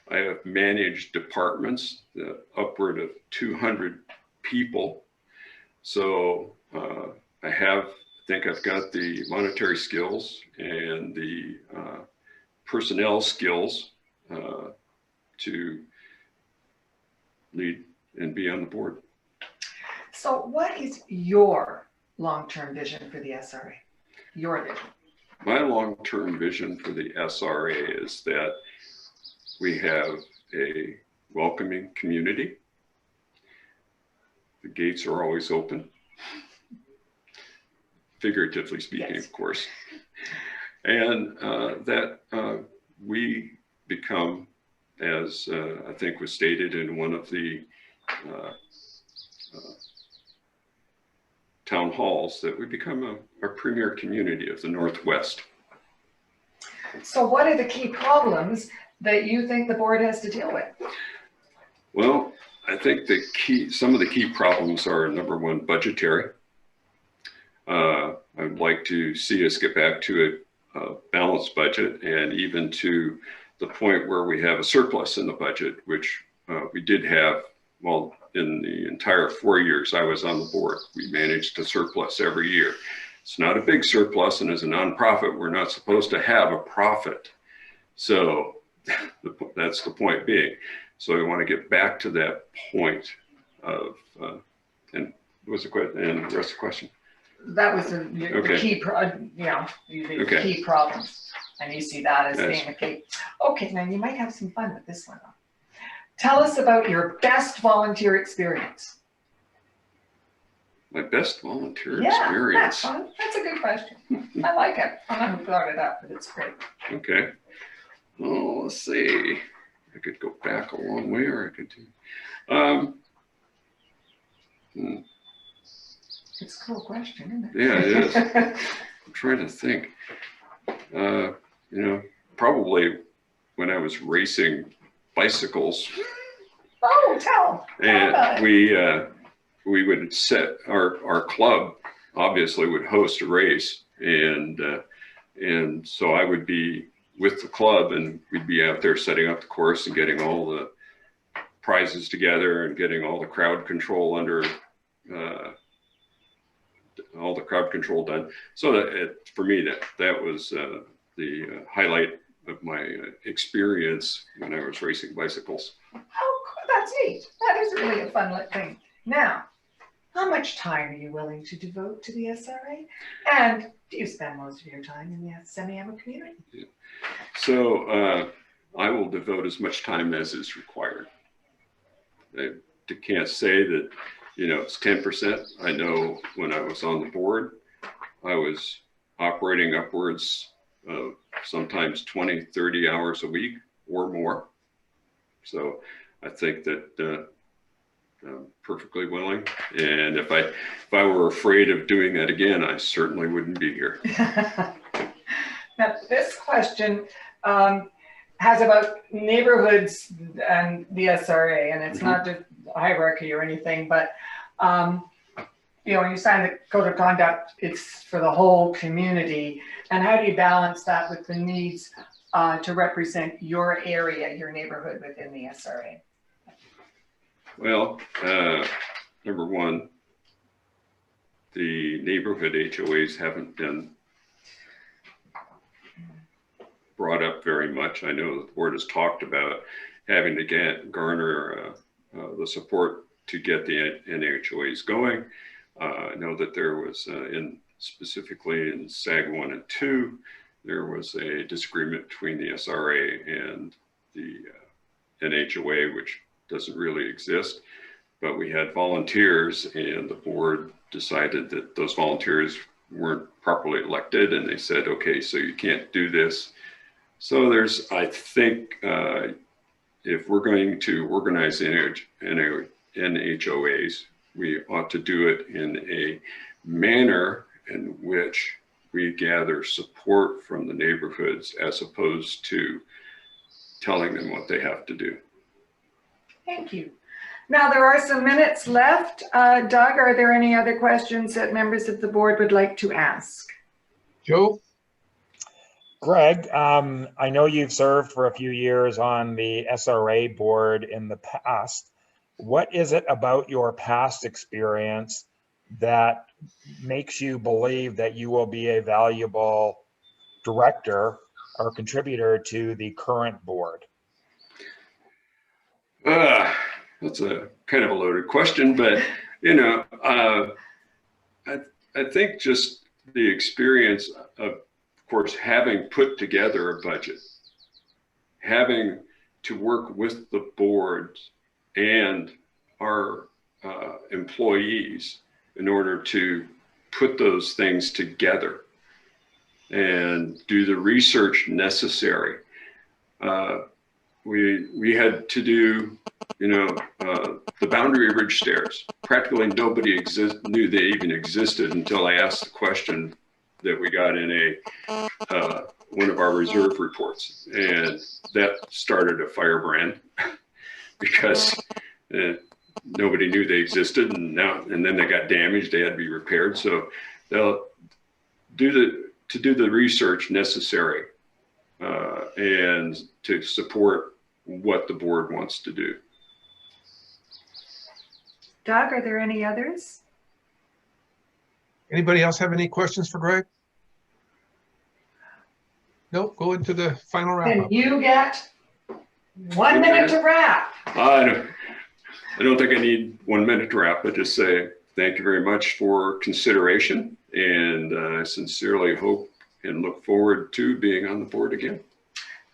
I have managed departments upward of 200 people. So I think I've got the monetary skills and the personnel skills to lead and be on the board. So what is your long-term vision for the SRA? Your vision? My long-term vision for the SRA is that we have a welcoming community. The gates are always open, figuratively speaking, yes, of course. And that we become, as I think was stated in one of the town halls, that we become a premier community of the Northwest. So what are the key problems that you think the board has to deal with? Well, I think some of the key problems are, number one, budgetary. I'd like to see us get back to a balanced budget, and even to the point where we have a surplus in the budget, which we did have, well, in the entire 4 years I was on the board. We managed a surplus every year. It's not a big surplus, and as a nonprofit, we're not supposed to have a profit. So that's the point being. So we want to get back to that point of, and what was the question? And the rest of the question? That was the key, the key problems, and you see that as being a key. Okay, now you might have some fun with this one. Tell us about your best volunteer experience. My best volunteer experience? Yeah, that's a good question. I like it. I haven't thought it up, but it's great. Okay. Oh, let's see. I could go back a long way, or I could do. It's a cool question, isn't it? Yeah, it is. I'm trying to think. Probably when I was racing bicycles. Oh, tell And we would set our club obviously would host a race, and so I would be with the club, and we'd be out there setting up the course and getting all the prizes together and getting all the crowd control all the crowd control done. So for me, that was the highlight of my experience when I was racing bicycles. Oh, that's neat. That is really a fun thing. Now, how much time are you willing to devote to the SRA? And do you spend most of your time in the semi-AMA community? Yeah. So I will devote as much time as is required. I can't say that, it's 10%. I know when I was on the board, I was operating upwards of sometimes 20, 30 hours a week or more. So I think that I'm perfectly willing. And if I were afraid of doing that again, I certainly wouldn't be here. Now, this question has about neighborhoods and the SRA, and it's not just hierarchy or anything, but you sign the code of conduct, it's for the whole community. And how do you balance that with the needs to represent your area, your neighborhood within the SRA? Well, number one, the neighborhood HOAs haven't been brought up very much. I know the board has talked about having to garner the support to get the NHOAs going. I know that there was specifically in SAG 1 and 2, there was a disagreement between the SRA and the NHOA, which doesn't really exist, but we had volunteers, and the board decided that those volunteers weren't properly elected, and they said, okay, so you can't do this. So there's, I think, if we're going to organize NHOAs, we ought to do it in a manner in which we gather support from the neighborhoods, as opposed to telling them what they have to do. Thank you. Now, there are some minutes left. Doug, are there any other questions that members of the board would like to ask? Joe? Greg, I know you've served for a few years on the SRA board in the past. What is it about your past experience that makes you believe that you will be a valuable director or contributor to the current board? That's a kind of a loaded question, but you know, I think just the experience of course, having put together a budget, having to work with the board and our employees in order to put those things together and do the research necessary. We had to do, you know, the Boundary Ridge stairs. Practically nobody knew they even existed until I asked the question that we got in one of our reserve reports, and that started a firebrand because nobody knew they existed, and then they got damaged. They had to be repaired. So they'll do the research necessary and to support what the board wants to do. Doug, are there any others? Anybody else have any questions for Greg? Nope, go into the final wrap Then up. you get 1 minute to wrap. I don't think I need 1 minute to wrap, but just say thank you very much for consideration, and I sincerely hope and look forward to being on the board again.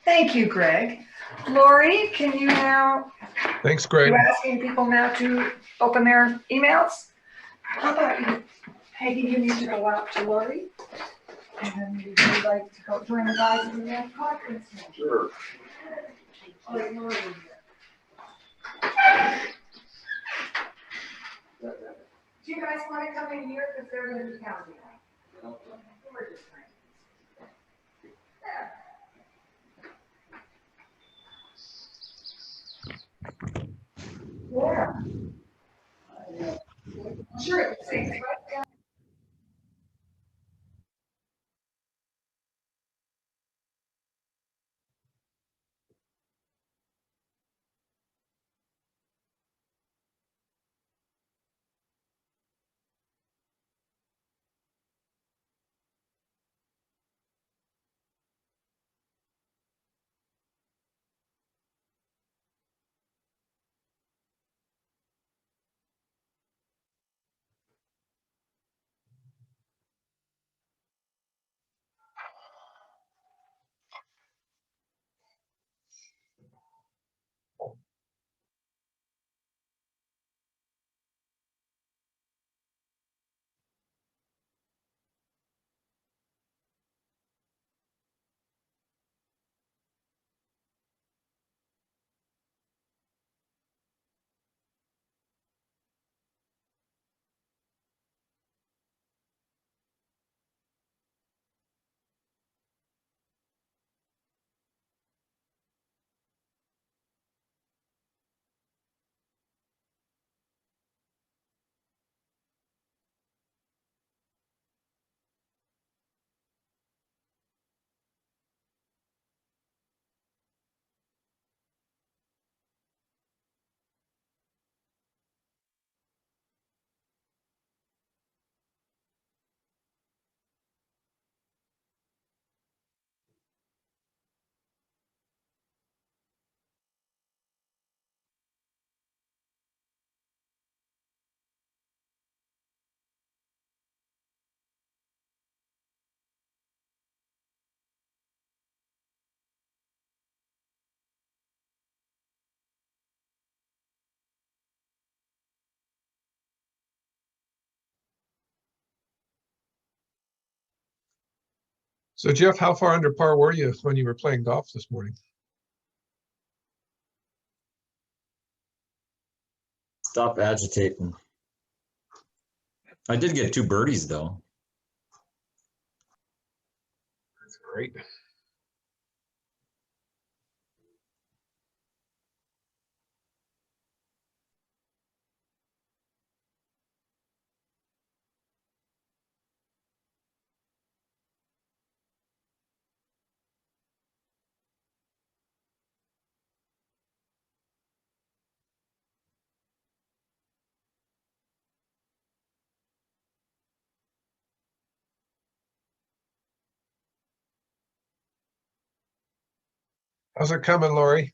Thank you, Greg. Lori, can you now? Thanks, Greg. You're asking people now to open their emails? How about you, Peggy, you need to go out to Lori. And then would you like to go join the guys in the conference? Sure. Oh, Lori. Do you guys want to come in here because they're going to be counting? We're just trying. Yeah. Sure, thanks. Right down. So Jeff, how far under par were you when you were playing golf this morning? Stop agitating. I did get 2 birdies though. That's great. How's it coming, Lori?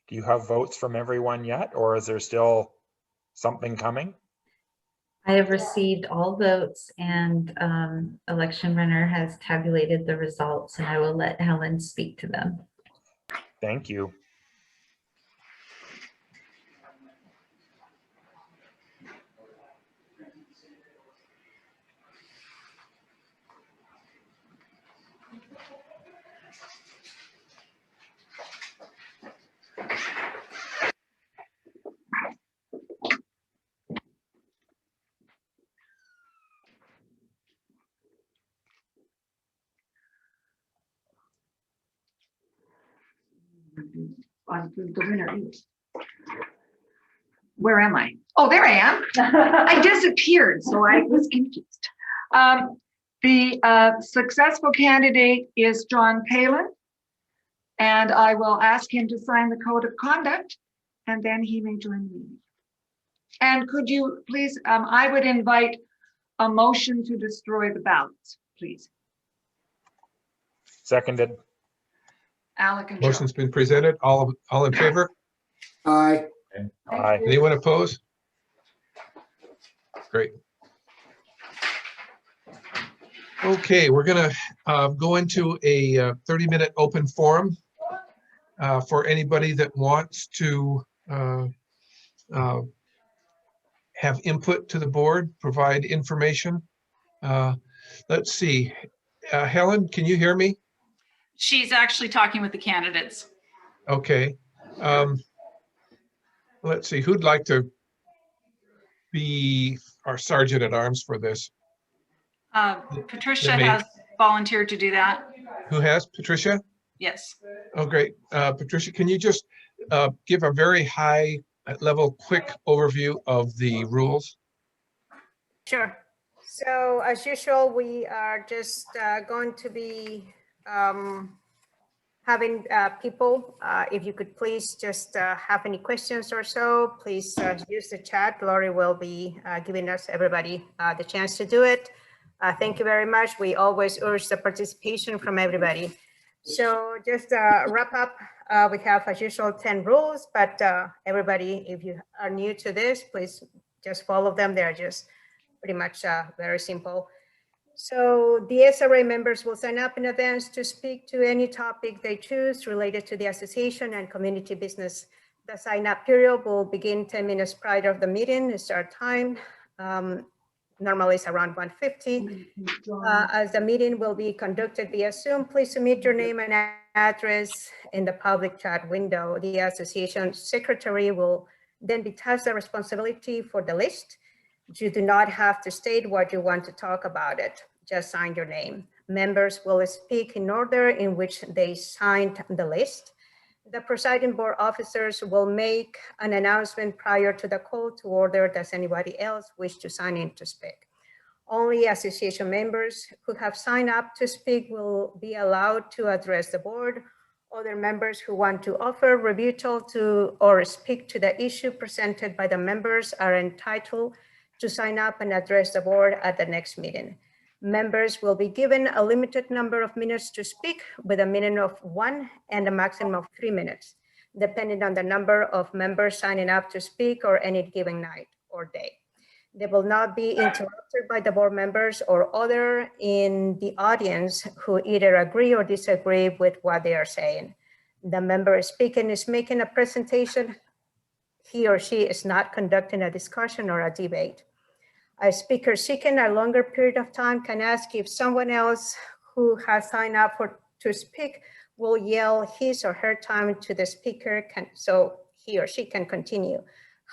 Do you have votes from everyone yet, or is there still something coming? I have received all votes and election runner has tabulated the results, and I will let Helen speak to them. Thank you. The winner is. Where am I? Oh, there I am. I disappeared, so I was confused. The successful candidate is John Palin, and I will ask him to sign the code of conduct, and then he may join the meeting. And could you please, I would invite a motion to destroy the ballots, please. Seconded. Alec and Joe. Motion's been presented. All in favor? Aye. Aye. Anyone opposed? Great. Okay, we're gonna go into a 30-minute open forum for anybody that wants to have input to the board, provide information. Let's see. Helen, can you hear me? She's actually talking with the candidates. Okay. Let's see, who'd like to be our sergeant at arms for this? Patricia That may- has volunteered to do that. Who has? Patricia? Yes. Oh, great. Patricia, can you just give a very high level, quick overview of the rules? Sure. So as usual, we are just going to be having people, if you could please just have any questions or so, please use the chat. Lori will be giving us everybody the chance to do it. Thank you very much. We always urge the participation from everybody. So just wrap up, we have as usual 10 rules, but everybody, if you are new to this, please just follow them. They're just pretty much very simple. So the SRA members will sign up in advance to speak to any topic they choose related to the association and community business. The sign up period will begin 10 minutes prior of the meeting, start time. Normally it's around 1:50. As the meeting will be conducted via Zoom, please submit your name and address in the public chat window. The association secretary will then be tasked the responsibility for the list. You do not have to state what you want to talk about it. Just sign your name. Members will speak in order in which they signed the list. The presiding board officers will make an announcement prior to the call to order. Does anybody else wish to sign in to speak? Only association members who have signed up to speak will be allowed to address the board. Other members who want to offer rebuttal to or speak to the issue presented by the members are entitled to sign up and address the board at the next meeting. Members will be given a limited number of minutes to speak, with a minimum of 1 and a maximum of 3 minutes, depending on the number of members signing up to speak or any given night or day. They will not be interrupted by the board members or other in the audience who either agree or disagree with what they are saying. The member speaking is making a presentation. He or she is not conducting a discussion or a debate. A speaker seeking a longer period of time can ask if someone else who has signed up to speak will yell his or her time to the speaker so he or she can continue.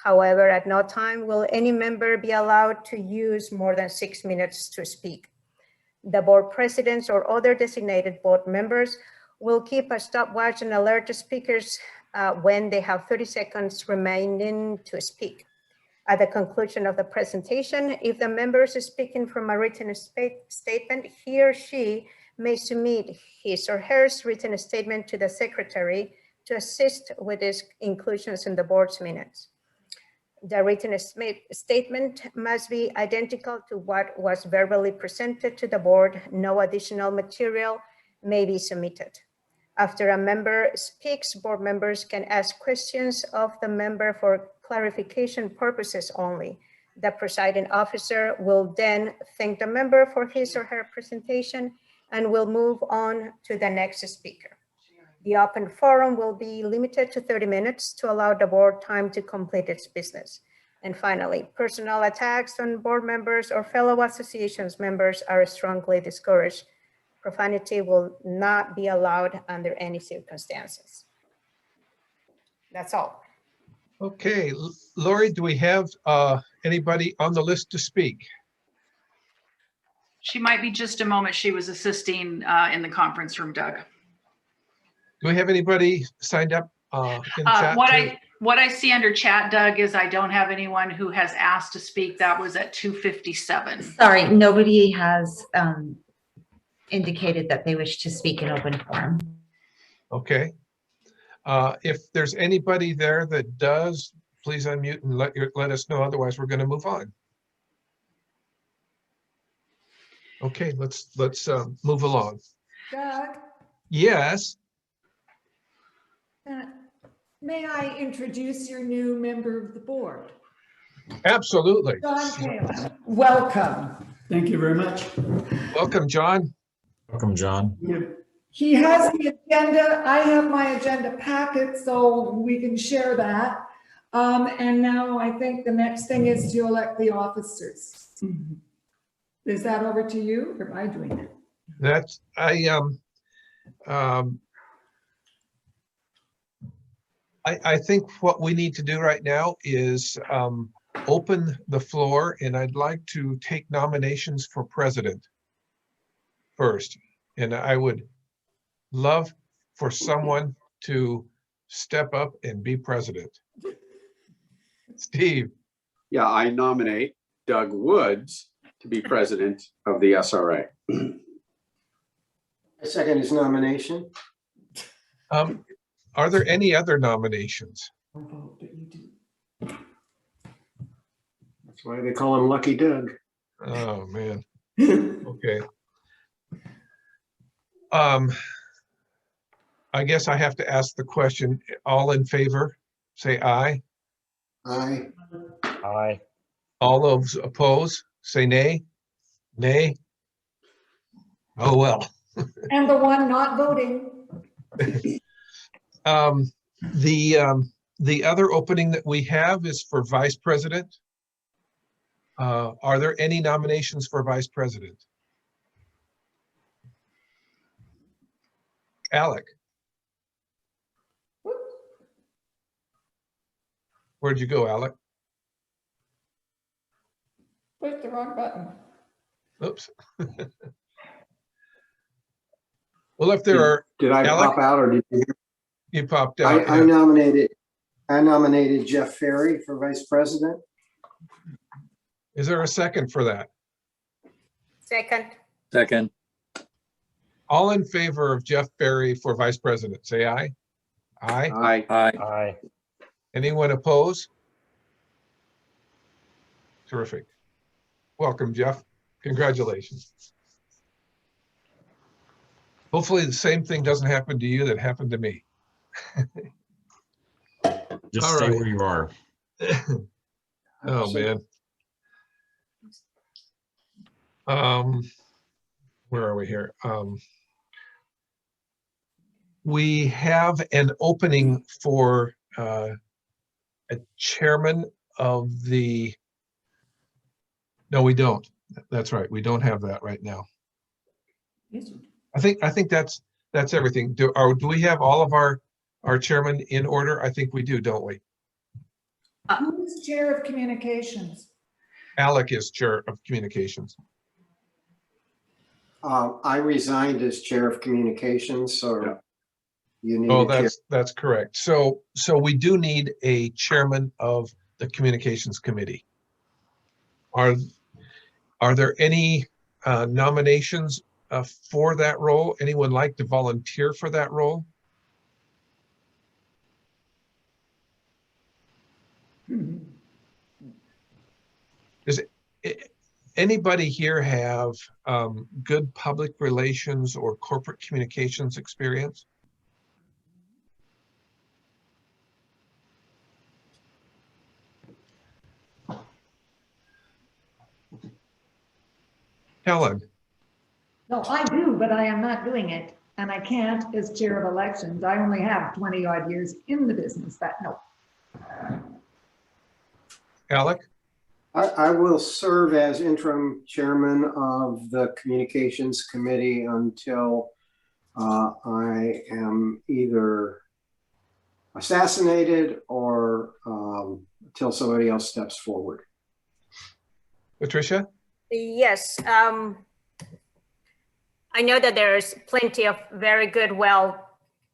However, at no time will any member be allowed to use more than 6 minutes to speak. The board presidents or other designated board members will keep a stopwatch and alert the speakers when they have 30 seconds remaining to speak. At the conclusion of the presentation, if the member is speaking from a written statement, he or she may submit his or her written statement to the secretary to assist with its inclusions in the board's minutes. The written statement must be identical to what was verbally presented to the board. No additional material may be submitted. After a member speaks, board members can ask questions of the member for clarification purposes only. The presiding officer will then thank the member for his or her presentation and will move on to the next speaker. The open forum will be limited to 30 minutes to allow the board time to complete its business. And finally, personal attacks on board members or fellow associations members are strongly discouraged. Profanity will not be allowed under any circumstances. That's all. Okay, Lori, do we have anybody on the list to speak? She might be just a moment. She was assisting in the conference room, Doug. Do we have anybody signed up in chat? What I see under chat, Doug, is I don't have anyone who has asked to speak. That was at 2:57. Sorry, nobody has indicated that they wish to speak in open forum. Okay. If there's anybody there that does, please unmute and let us know. Otherwise, we're going to move on. Okay, let's move along. Doug, Yes. may I introduce your new member of the board? Absolutely. John Taylor, welcome. Thank you very much. Welcome, John. Welcome, John. He has the agenda. I have my agenda packet, so we can share that. And now I think the next thing is to elect the officers. Is that over to you, or am I doing it? That's I think what we need to do right now is open the floor, and I'd like to take nominations for president first. And I would love for someone to step up and be president. Steve. Yeah, I nominate Doug Woods to be president of the SRA. I second his nomination. Are there any other nominations? That's why they call him Lucky Doug. Oh, man. Okay. I guess I have to ask the question. All in favor, say aye. Aye. Aye. All those opposed, say nay. Nay. Oh, well. And the one not voting. The other opening that we have is for vice president. Are there any nominations for vice president? Alec. Where'd you go, Alec? Push the wrong button. Oops. Well, if there are. Did I Alec, pop out or did you hear? You popped out. I nominated Jeff Ferry for vice president. Is there a second for that? Second. Second. All in favor of Jeff Berry for vice president, say aye. Aye. Aye. Aye. Aye. Anyone oppose? Terrific. Welcome, Jeff. Congratulations. Hopefully the same thing doesn't happen to you that happened to me. Just All stay right. where you are. Oh, man. Where are we here? We have an opening for a chairman of the, no, we don't. That's right. We don't have that right now. I think that's everything. Do we have all of our chairmen in order? I think we do, don't we? Who is chair of communications? Alec is chair of communications. I resigned as chair of communications, so you need. Oh, that's correct. So we do need a chairman of the Communications Committee. Are there any nominations for that role? Anyone like to volunteer for that role? Does anybody here have good public relations or corporate communications experience? Helen? No, I do, but I am not doing it. And I can't as chair of elections. I only have 20 odd years in the business. No. Alec? I will serve as interim chairman of the Communications Committee until I am either assassinated or until somebody else steps forward. Patricia? Yes. I know that there's plenty of very good, well,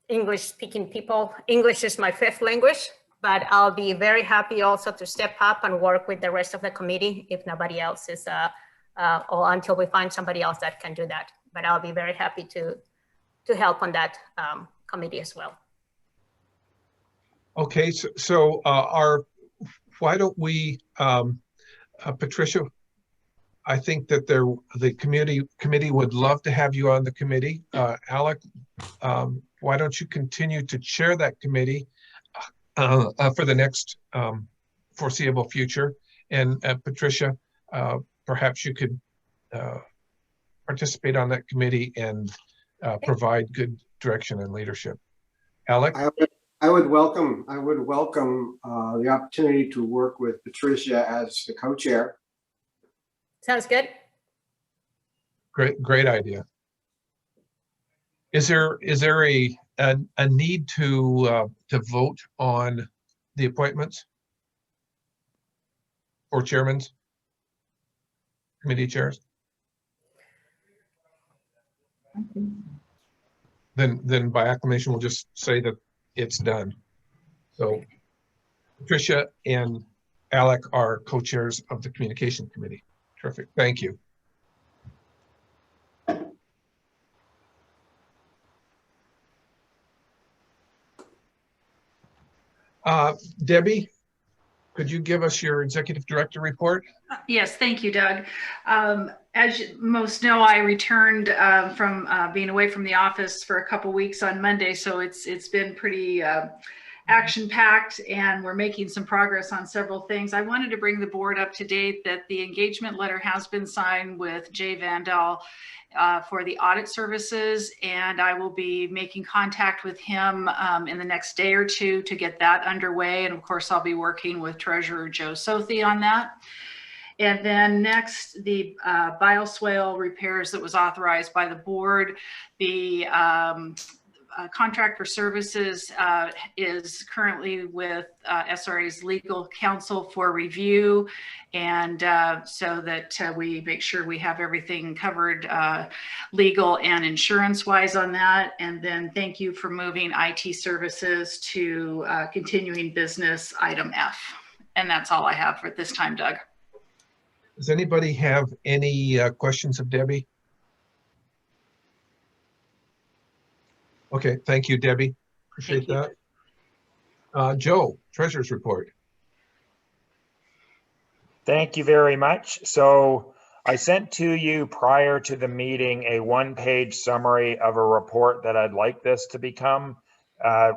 English-speaking people. English is my 5th language, but I'll be very happy also to step up and work with the rest of the committee if nobody else is, or until we find somebody else that can do that. But I'll be very happy to help on that committee as well. Okay, so why don't we, Patricia, I think that the committee would love to have you on the committee. Alec, why don't you continue to chair that committee for the next foreseeable future? And Patricia, perhaps you could participate on that committee and provide good direction and leadership. Alec? I would welcome the opportunity to work with Patricia as the co-chair. Sounds good. Great idea. Is there a need to vote on the appointments or chairmans, committee chairs? Then by acclamation, we'll just say that it's done. So Patricia and Alec are co-chairs of the Communication Committee. Terrific, thank you. Debbie, could you give us your executive director report? Yes, thank you, Doug. As you most know, I returned from being away from the office for a couple weeks on Monday, so it's been pretty action-packed, and we're making some progress on several things. I wanted to bring the board up to date that the engagement letter has been signed with Jay Vandal for the audit services, and I will be making contact with him in the next day or two to get that underway. And of course, I'll be working with Treasurer Joe Sothey on that. And then next, the bioswale repairs that was authorized by the board. The contract for services is currently with SRA's legal counsel for review, and so that we make sure we have everything covered legal and insurance wise on that. And then thank you for moving IT services to continuing business item F. And that's all I have for this time, Doug. Does anybody have any questions of Debbie? Okay, thank you, Debbie. Appreciate that. Joe, Treasurer's report. Thank you very much. So I sent to you prior to the meeting a one-page summary of a report that I'd like this to become.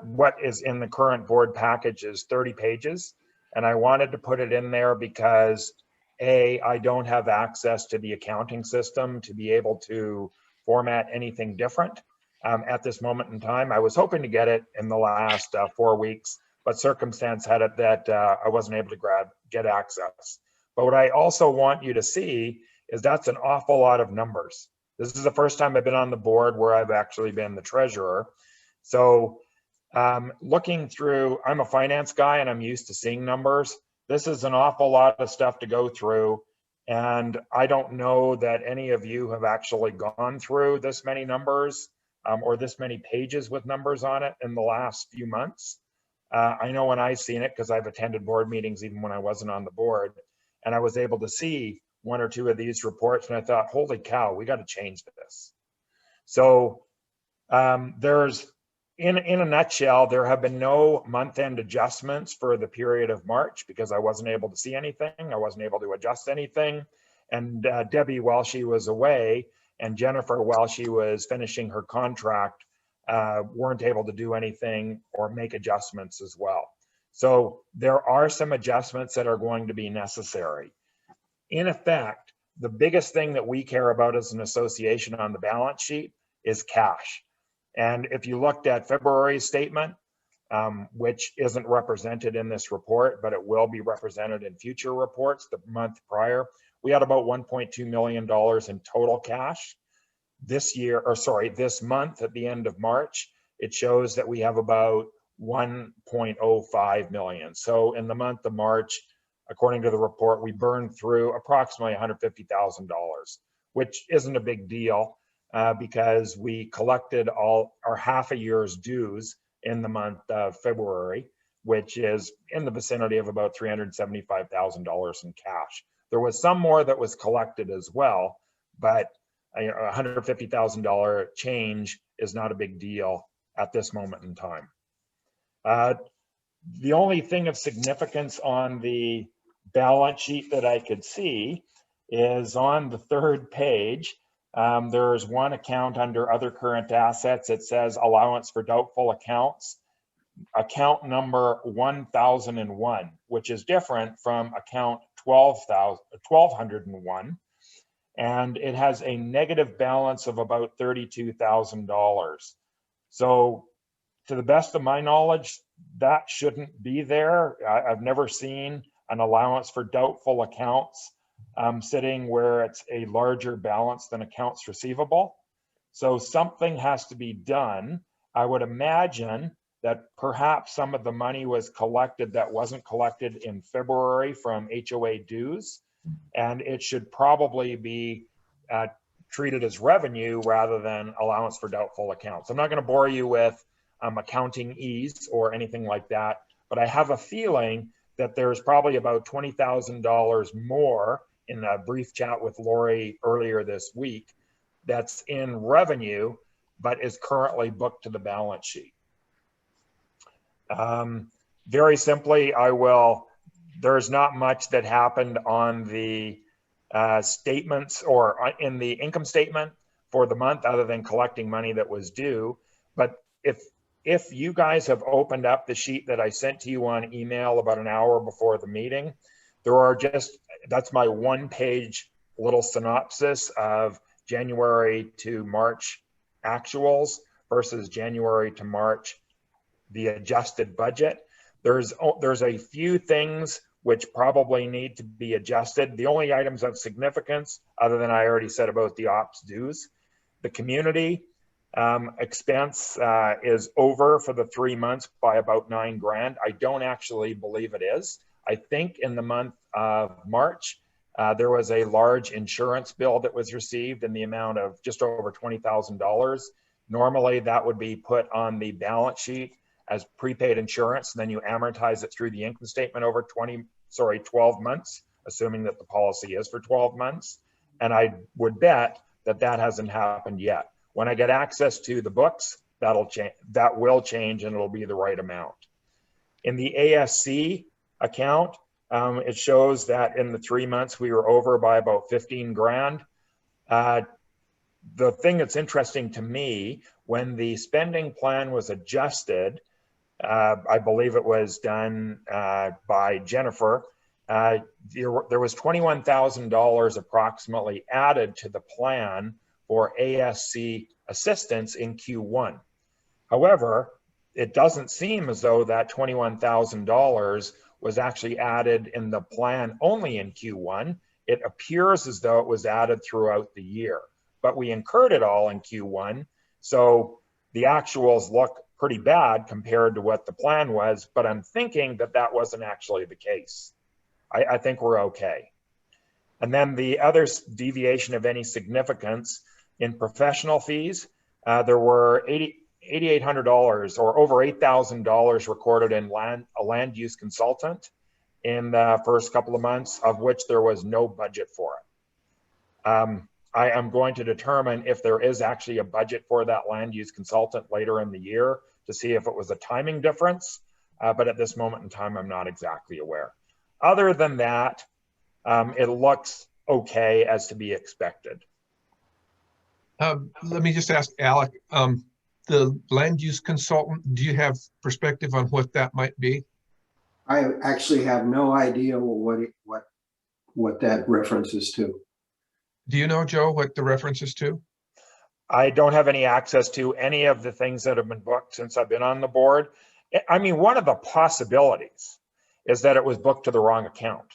What is in the current board package is 30 pages. And I wanted to put it in there because A, I don't have access to the accounting system to be able to format anything different. At this moment in time, I was hoping to get it in the last 4 weeks, but circumstance had it that I wasn't able to get access. But what I also want you to see is that's an awful lot of numbers. This is the first time I've been on the board where I've actually been the treasurer. So looking through, I'm a finance guy and I'm used to seeing numbers. This is an awful lot of stuff to go through. And I don't know that any of you have actually gone through this many numbers or this many pages with numbers on it in the last few months. I know when I've seen it, because I've attended board meetings even when I wasn't on the board, and I was able to see one or two of these reports, and I thought, holy cow, we got to change this. So there's, in a nutshell, there have been no month-end adjustments for the period of March because I wasn't able to see anything. I wasn't able to adjust anything. And Debbie, while she was away, and Jennifer, while she was finishing her contract, weren't able to do anything or make adjustments as well. So there are some adjustments that are going to be necessary. In effect, the biggest thing that we care about as an association on the balance sheet is cash. And if you looked at February's statement, which isn't represented in this report, but it will be represented in future reports the month prior, we had about $1.2 million in total cash. This month at the end of March, it shows that we have about 1.05 million. So in the month of March, according to the report, we burned through approximately $150,000, which isn't a big deal because we collected all our half a year's dues in the month of February, which is in the vicinity of about $375,000 in cash. There was some more that was collected as well, but a $150,000 change is not a big deal at this moment in time. The only thing of significance on the balance sheet that I could see is on the third page. There's one account under other current assets. It says allowance for doubtful accounts, account number 1001, which is different from account 1201. And it has a negative balance of about $32,000. So to the best of my knowledge, that shouldn't be there. I've never seen an allowance for doubtful accounts sitting where it's a larger balance than accounts receivable. So something has to be done. I would imagine that perhaps some of the money was collected that wasn't collected in February from HOA dues, and it should probably be treated as revenue rather than allowance for doubtful accounts. I'm not going to bore you with accounting ease or anything like that, but I have a feeling that there's probably about $20,000 more in a brief chat with Lori earlier this week that's in revenue, but is currently booked to the balance sheet. Very simply, there's not much that happened on the statements or in the income statement for the month other than collecting money that was due. But if you guys have opened up the sheet that I sent to you on email about an hour before the meeting, that's my one-page little synopsis of January to March actuals versus January to March, the adjusted budget. There's a few things which probably need to be adjusted. The only items of significance, other than I already said about the ops dues, the community expense is over for the 3 months by about $9 grand. I don't actually believe it is. I think in the month of March, there was a large insurance bill that was received in the amount of just over $20,000. Normally that would be put on the balance sheet as prepaid insurance, and then you amortize it through the income statement over 12 months, assuming that the policy is for 12 months. And I would bet that that hasn't happened yet. When I get access to the books, that will change and it'll be the right amount. In the ASC account, it shows that in the 3 months we were over by about 15 grand. The thing that's interesting to me, when the spending plan was adjusted, I believe it was done by Jennifer, there was $21,000 approximately added to the plan for ASC assistance in Q1. However, it doesn't seem as though that $21,000 was actually added in the plan only in Q1. It appears as though it was added throughout the year, but we incurred it all in Q1. So the actuals look pretty bad compared to what the plan was, but I'm thinking that that wasn't actually the case. I think we're okay. And then the other deviation of any significance in professional fees, there were $8,800 or over $8,000 recorded in a land use consultant in the first couple of months, of which there was no budget for it. I am going to determine if there is actually a budget for that land use consultant later in the year to see if it was a timing difference. But at this moment in time, I'm not exactly aware. Other than that, it looks okay as to be expected. Let me just ask Alec, the land use consultant, do you have perspective on what that might be? I actually have no idea what that references to. Do you know, Joe, what the reference is to? I don't have any access to any of the things that have been booked since I've been on the board. I mean, one of the possibilities is that it was booked to the wrong account.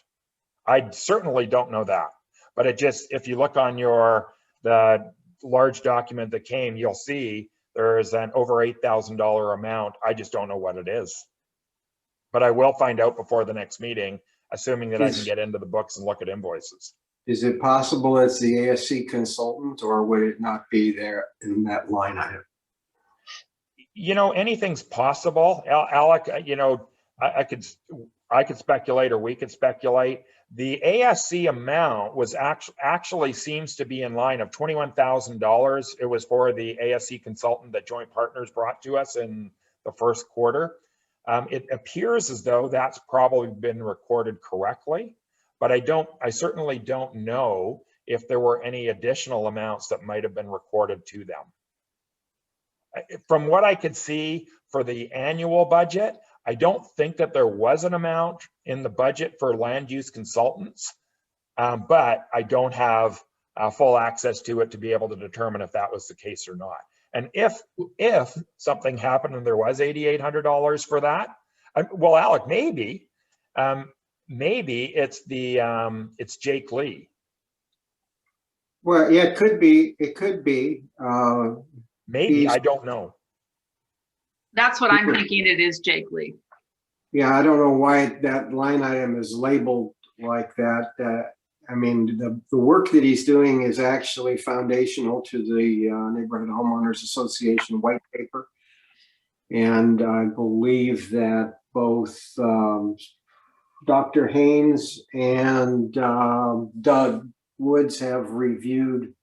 I certainly don't know that, but it just, if you look on the large document that came, you'll see there's an over $8,000 amount. I just don't know what it is, but I will find out before the next meeting, assuming that I can get into the books and look at invoices. Is it possible it's the ASC consultant, or would it not be there in that line item? You know, anything's possible, Alec. You know, I could speculate, or we could speculate. The ASC amount was actually seems to be in line of $21,000. It was for the ASC consultant that Joint Partners brought to us in the first quarter. It appears as though that's probably been recorded correctly, but I certainly don't know if there were any additional amounts that might have been recorded to them. From what I could see for the annual budget, I don't think that there was an amount in the budget for land use consultants, but I don't have full access to it to be able to determine if that was the case or not. And if something happened and there was $8,800 for that, well, Alec, maybe it's it's Jake Lee. Well, yeah, it could be. It could be. Maybe, I don't know. That's what I'm thinking. It is Jake Lee. Yeah, I don't know why that line item is labeled like that. I mean, the work that he's doing is actually foundational to the Neighborhood Homeowners Association white paper. And I believe that both Dr. Haynes and Doug Woods have reviewed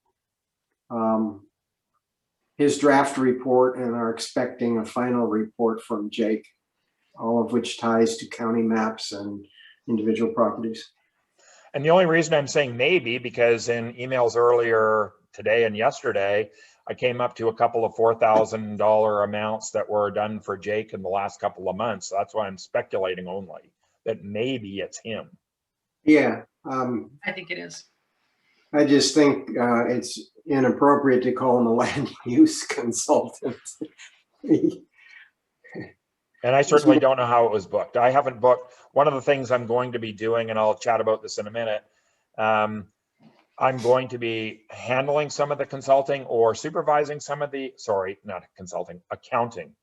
his draft report and are expecting a final report from Jake, all of which ties to county maps and individual properties. And the only reason I'm saying maybe, because in emails earlier today and yesterday, I came up to a couple of $4,000 amounts that were done for Jake in the last couple of months. So that's why I'm speculating only that maybe it's him. Yeah. I think it is. I just think it's inappropriate to call him a land use consultant. And I certainly don't know how it was booked. I haven't booked. One of the things I'm going to be doing, and I'll chat about this in a minute, I'm going to be handling some of the consulting or supervising some of the, sorry, not consulting, accounting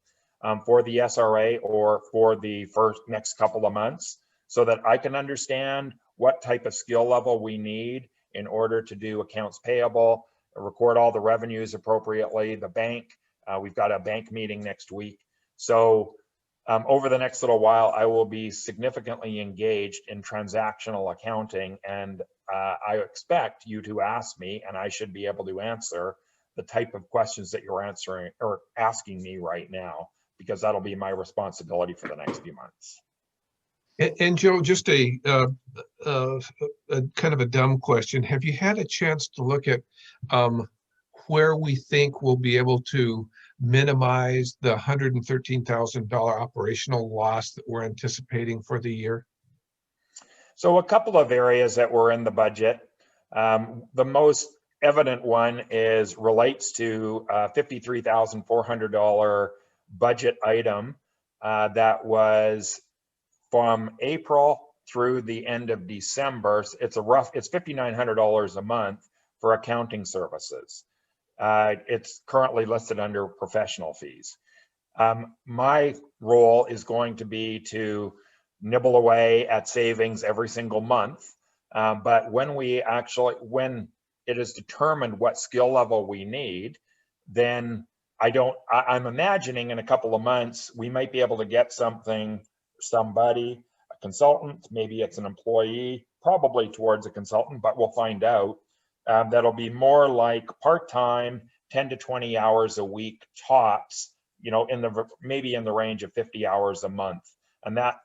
for the SRA or for the next couple of months, so that I can understand what type of skill level we need in order to do accounts payable, record all the revenues appropriately, the bank. We've got a bank meeting next week. So over the next little while, I will be significantly engaged in transactional accounting, and I expect you to ask me, and I should be able to answer the type of questions that you're answering or asking me right now, because that'll be my responsibility for the next few months. And Joe, just a kind of a dumb question. Have you had a chance to look at where we think we'll be able to minimize the $113,000 operational loss that we're anticipating for the year? So a couple of areas that were in the budget. The most evident one relates to a $53,400 budget item that was from April through the end of December. It's $5,900 a month for accounting services. It's currently listed under professional fees. My role is going to be to nibble away at savings every single month. But when it is determined what skill level we need, then I'm imagining in a couple of months, we might be able to get somebody, a consultant, maybe it's an employee, probably towards a consultant, but we'll find out. That'll be more like part-time, 10 to 20 hours a week tops, you know, maybe in the range of 50 hours a month. And that,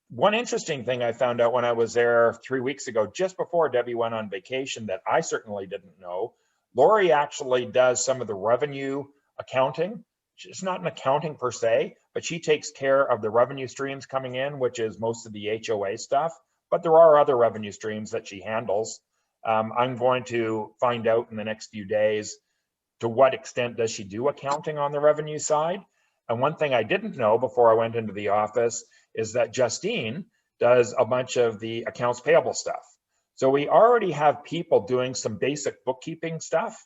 one interesting thing I found out when I was there 3 weeks ago, just before Debbie went on vacation, that I certainly didn't know, Lori actually does some of the revenue accounting. It's not an accounting per se, but she takes care of the revenue streams coming in, which is most of the HOA stuff. But there are other revenue streams that she handles. I'm going to find out in the next few days to what extent does she do accounting on the revenue side. And one thing I didn't know before I went into the office is that Justine does a bunch of the accounts payable stuff. So we already have people doing some basic bookkeeping stuff.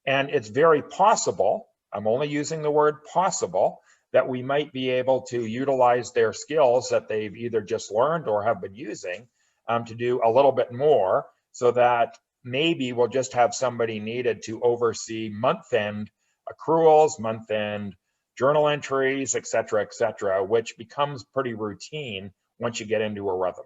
And it's very possible, I'm only using the word possible, that we might be able to utilize their skills that they've either just learned or have been using to do a little bit more, so that maybe we'll just have somebody needed to oversee month-end accruals, month-end journal entries, et cetera, which becomes pretty routine once you get into a rhythm.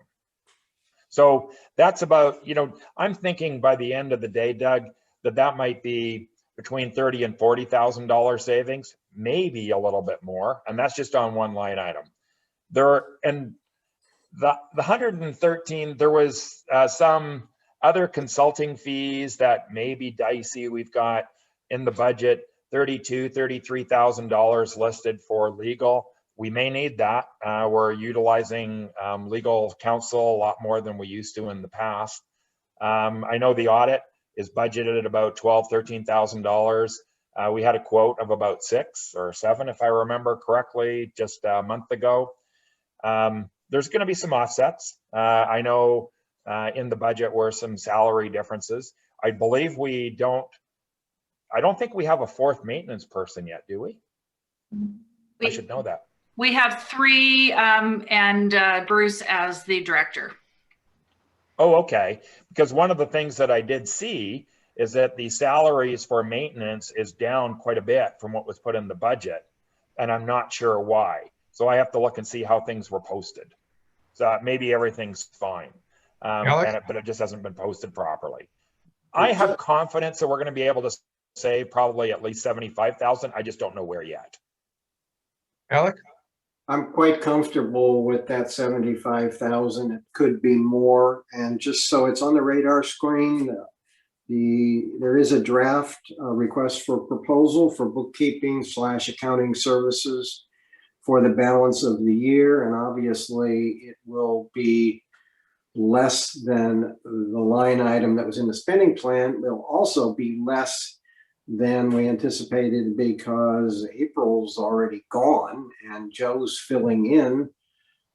So that's about, you know, I'm thinking by the end of the day, Doug, that might be between $30,000 and $40,000 savings, maybe a little bit more, and that's just on one line item. And the 113, there was some other consulting fees that may be dicey. We've got in the budget $32,000, $33,000 listed for legal. We may need that. We're utilizing legal counsel a lot more than we used to in the past. I know the audit is budgeted at about $12,000, $13,000. We had a quote of about $6 or $7, if I remember correctly, just a month ago. There's going to be some offsets. I know in the budget were some salary differences. I believe I don't think we have a fourth maintenance person yet, do we? I should know that. We have 3 and Bruce as the director. Oh, okay. Because one of the things that I did see is that the salaries for maintenance is down quite a bit from what was put in the budget, and I'm not sure why. So I have to look and see how things were posted. So maybe everything's fine, but it just hasn't been posted properly. I have confidence that we're going to be able to save probably at least $75,000. I just don't know where yet. Alec? I'm quite comfortable with that 75,000. It could be more. And just so it's on the radar screen, there is a draft request for proposal for bookkeeping / accounting services for the balance of the year. And obviously it will be less than the line item that was in the spending plan. Will also be less than we anticipated because April's already gone and Joe's filling in.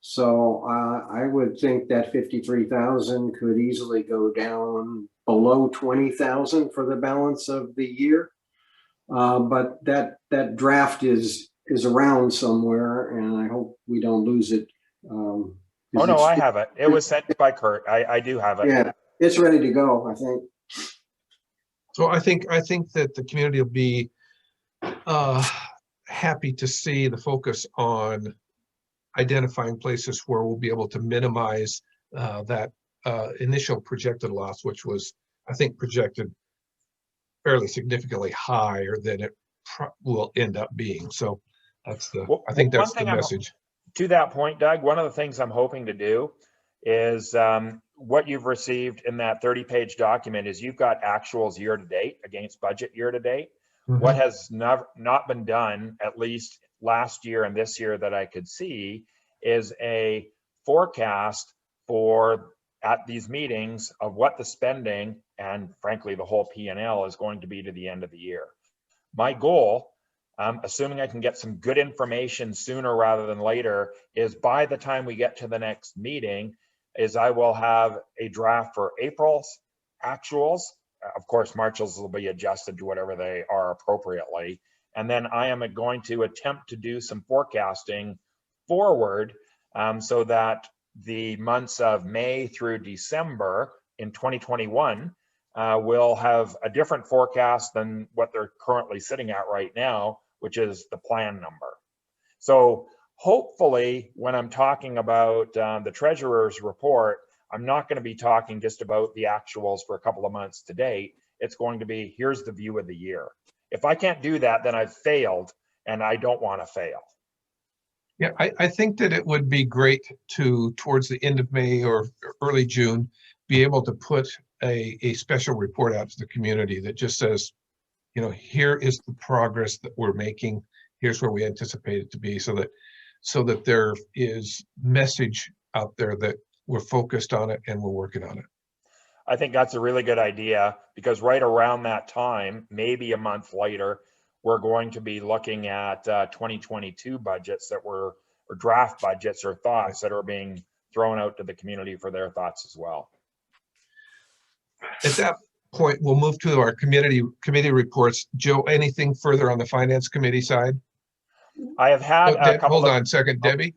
So I would think that 53,000 could easily go down below 20,000 for the balance of the year. But that draft is around somewhere, and I hope we don't lose it. Oh no, I have it. It was sent by Kurt. I do have it. Yeah, it's ready to go, I think. So I think that the community will be happy to see the focus on identifying places where we'll be able to minimize that initial projected loss, which was, I think, projected fairly significantly higher than it will end up being. So that's I think that's the message. To that point, Doug, one of the things I'm hoping to do is what you've received in that 30-page document is you've got actuals year to date against budget year to date. Mm-hmm. What has not been done, at least last year and this year that I could see, is a forecast for at these meetings of what the spending and frankly the whole P&L is going to be to the end of the year. My goal, assuming I can get some good information sooner rather than later, is by the time we get to the next meeting, is I will have a draft for April's actuals. Of course, March's will be adjusted to whatever they are appropriately. And then I am going to attempt to do some forecasting forward so that the months of May through December in 2021 will have a different forecast than what they're currently sitting at right now, which is the plan number. So hopefully when I'm talking about the treasurer's report, I'm not going to be talking just about the actuals for a couple of months to date. It's going to be, here's the view of the year. If I can't do that, then I've failed, and I don't want to fail. Yeah, I think that it would be great to, towards the end of May or early June, be able to put a special report out to the community that just says, you know, here is the progress that we're making. Here's where we anticipate it to be, so that there is message out there that we're focused on it and we're working on it. I think that's a really good idea, because right around that time, maybe a month later, we're going to be looking at 2022 budgets that were, or draft budgets or thoughts that are being thrown out to the community for their thoughts as well. At that point, we'll move to our committee reports. Joe, anything further on the finance committee side? I have had a couple hold of, on a second, Debbie.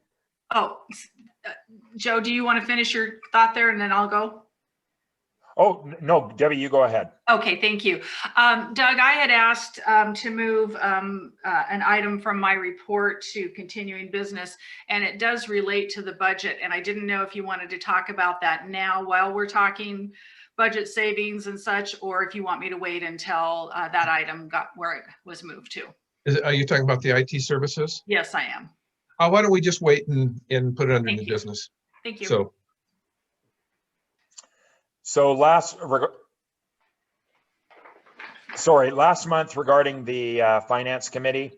Oh, Joe, do you want to finish your thought there and then I'll go? Oh, no, Debbie, you go ahead. Okay, thank you. Doug, I had asked to move an item from my report to continuing business, and it does relate to the budget. And I didn't know if you wanted to talk about that now while we're talking budget savings and such, or if you want me to wait until that item got where it was moved to. Are you talking about the IT services? Yes, I am. Why don't we just wait and put it under new business? Thank you. So last month regarding the finance committee,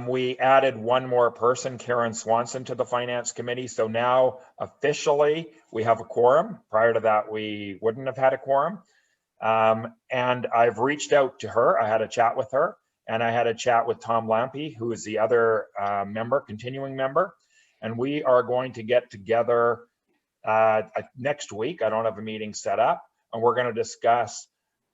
we added one more person, Karen Swanson, to the finance committee. So now officially we have a quorum. Prior to that, we wouldn't have had a quorum. And I've reached out to her. I had a chat with her, and I had a chat with Tom Lampy, who is the other member, continuing member. And we are going to get together next week. I don't have a meeting set up, and we're going to discuss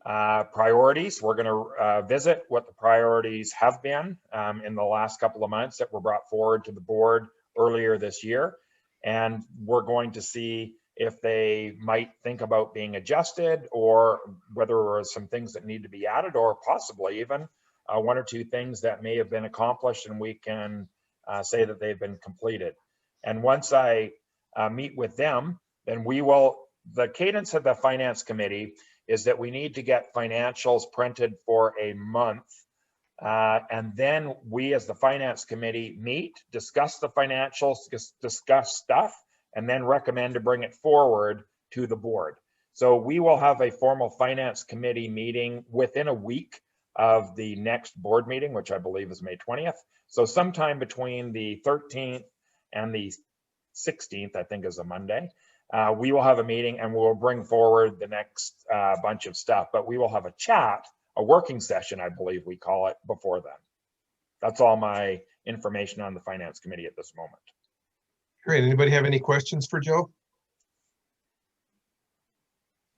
priorities. We're going to visit what the priorities have been in the last couple of months that were brought forward to the board earlier this year. And we're going to see if they might think about being adjusted, or whether there are some things that need to be added, or possibly even one or two things that may have been accomplished and we can say that they've been completed. And once I meet with them, then we will, the cadence of the finance committee is that we need to get financials printed for a month. And then we as the finance committee meet, discuss the financials, discuss stuff, and then recommend to bring it forward to the board. So we will have a formal finance committee meeting within a week of the next board meeting, which I believe is May 20th. So sometime between the 13th and the 16th, I think is a Monday, we will have a meeting and we'll bring forward the next bunch of stuff, but we will have a chat, a working session, I believe we call it, before then. That's all my information on the finance committee at this moment. Great. Anybody have any questions for Joe?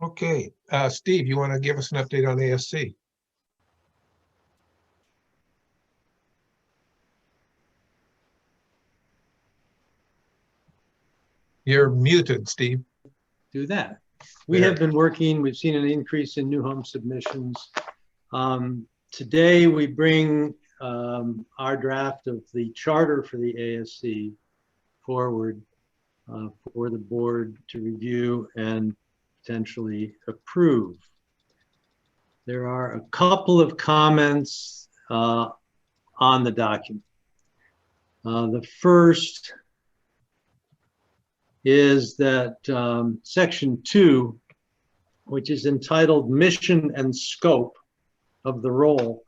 Okay, Steve, you want to give us an update on ASC? You're muted, Steve. Do that. We have been working, we've seen an increase in new home submissions. Today we bring our draft of the charter for the ASC forward for the board to review and potentially approve. There are a couple of comments on the document. The first is that section 2, which is entitled Mission and Scope of the Role,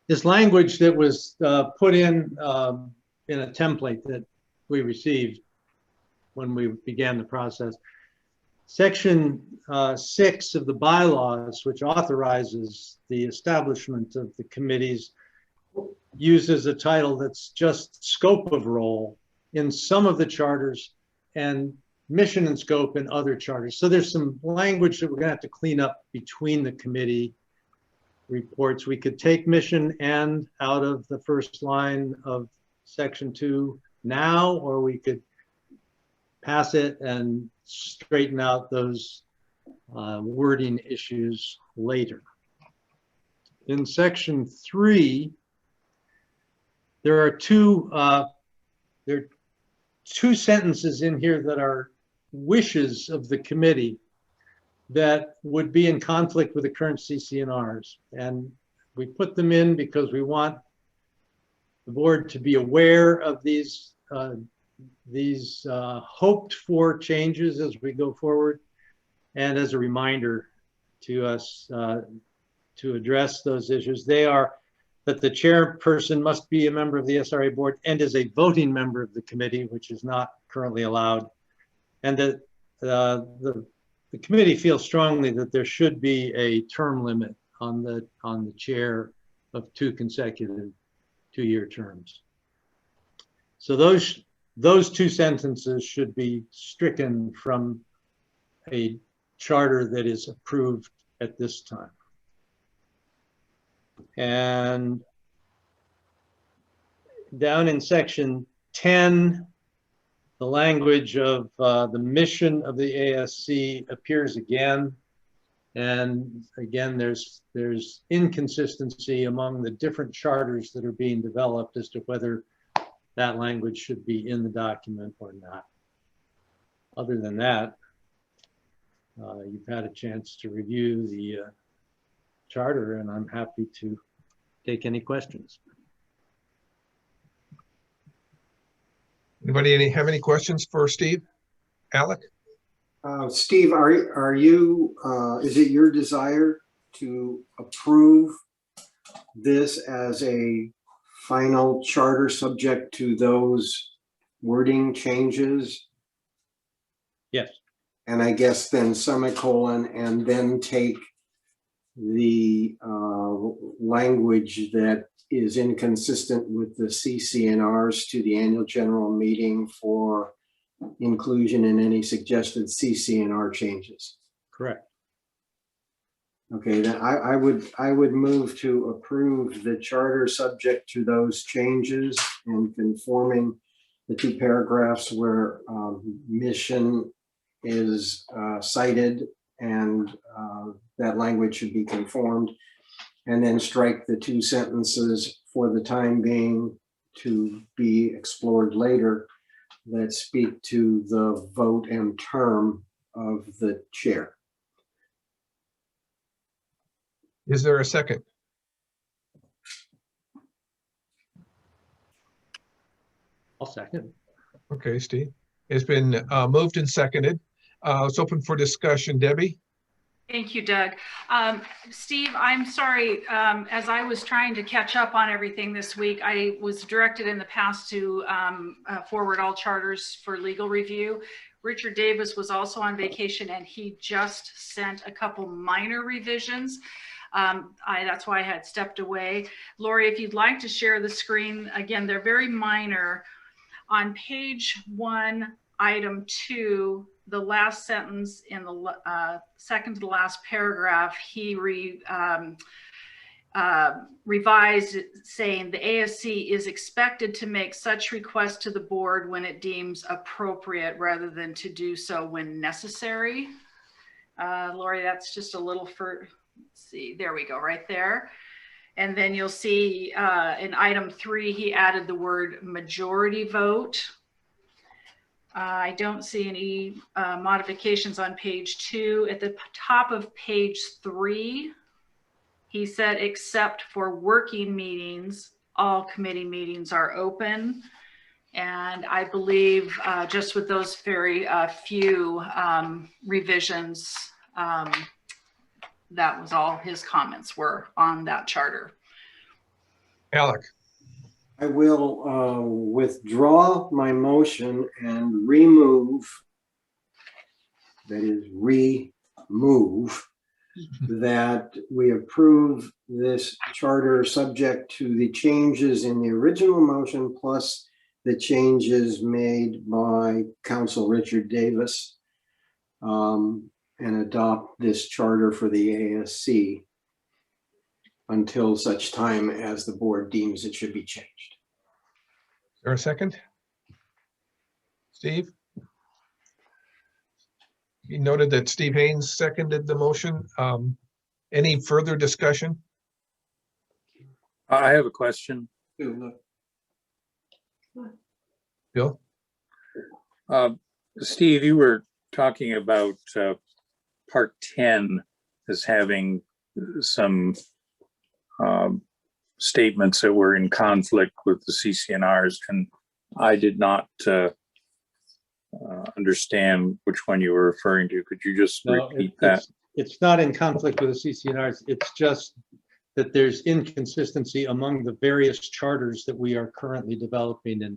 is language that was put in a template that we received when we began the process. Section 6 of the bylaws, which authorizes the establishment of the committees, uses a title that's just scope of role in some of the charters and mission and scope in other charters. So there's some language that we're gonna have to clean up between the committee reports. We could take mission and out of the first line of section 2 now, or we could pass it and straighten out those wording issues later. In section 3, there are two sentences in here that are wishes of the committee that would be in conflict with the current CCNRs. And we put them in because we want the board to be aware of these hoped for changes as we go forward, and as a reminder to us to address those issues. They are that the chairperson must be a member of the SRA board and is a voting member of the committee, which is not currently allowed, and that the committee feels strongly that there should be a term limit on the chair of 2 consecutive 2-year terms. So those 2 sentences should be stricken from a charter that is approved at this time. And down in section 10, the language of the mission of the ASC appears again. And again, there's inconsistency among the different charters that are being developed as to whether that language should be in the document or not. Other than that, you've had a chance to review the charter, and I'm happy to take any questions. Anybody have any questions for Steve? Alec? Steve, are you, is it your desire to approve this as a final charter subject to those wording changes? Yes. And I guess then semicolon, and then take the language that is inconsistent with the CCNRs to the annual general meeting for inclusion in any suggested CCNR changes. Correct. Okay, then I would move to approve the charter subject to those changes and conforming the 2 paragraphs where mission is cited, and that language should be conformed, and then strike the 2 sentences for the time being to be explored later that speak to the vote and term of the chair. Is there a second? I'll second. Okay, Steve. It's been moved and seconded. It's open for discussion. Debbie? Thank you, Doug. Steve, I'm sorry, as I was trying to catch up on everything this week, I was directed in the past to forward all charters for legal review. Richard Davis was also on vacation, and he just sent a couple minor revisions. That's why I had stepped away. Lori, if you'd like to share the screen, again, they're very minor. On page 1, item 2, the last sentence in the second to the last paragraph, he revised it, saying the ASC is expected to make such requests to the board when it deems appropriate rather than to do so when necessary. Lori, that's just a little for, let's see, there we go, right there. And then you'll see in item 3, he added the word majority vote. I don't see any modifications on page 2. At the top of page 3, he said, except for working meetings, all committee meetings are open. And I believe just with those very few revisions, that was all his comments were on that charter. Alec? I will withdraw my motion and remove, that is remove, that we approve this charter subject to the changes in the original motion plus the changes made by Council Richard Davis, and adopt this charter for the ASC until such time as the board deems it should be changed. Is there a second? Steve? You noted that Steve Haynes seconded the motion. Any further discussion? I have a question. Bill? Steve, you were talking about part 10 as having some statements that were in conflict with the CCNRs, and I did not understand which one you were referring to. Could you just repeat that? It's not in conflict with the CCNRs. It's just that there's inconsistency among the various charters that we are currently developing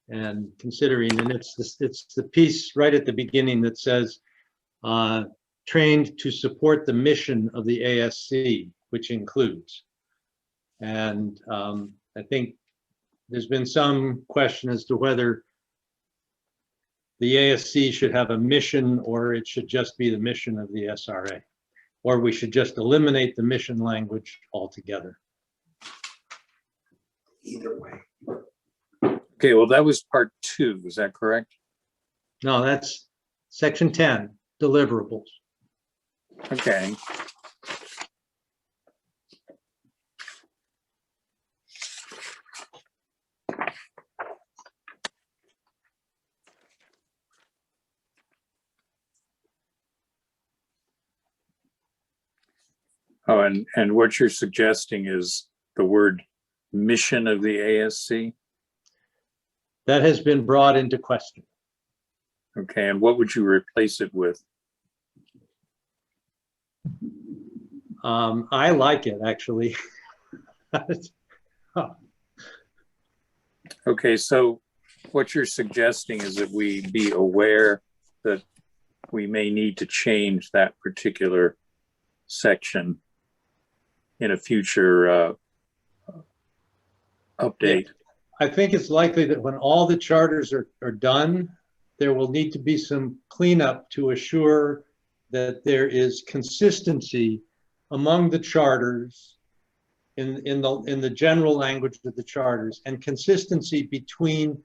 and considering. And it's the piece right at the beginning that says trained to support the mission of the ASC, which includes. And I think there's been some question as to whether the ASC should have a mission or it should just be the mission of the SRA, or we should just eliminate the mission language altogether. Either way. Okay, well, that was part 2, is that correct? No, that's section 10, deliverables. Okay. Oh, and what you're suggesting is the word mission of the ASC? That has been brought into question. Okay, and what would you replace it with? I like it, actually. Okay, so what you're suggesting is that we be aware that we may need to change that particular section in a future update. I think it's likely that when all the charters are done, there will need to be some cleanup to assure that there is consistency among the charters in the general language of the charters, and consistency between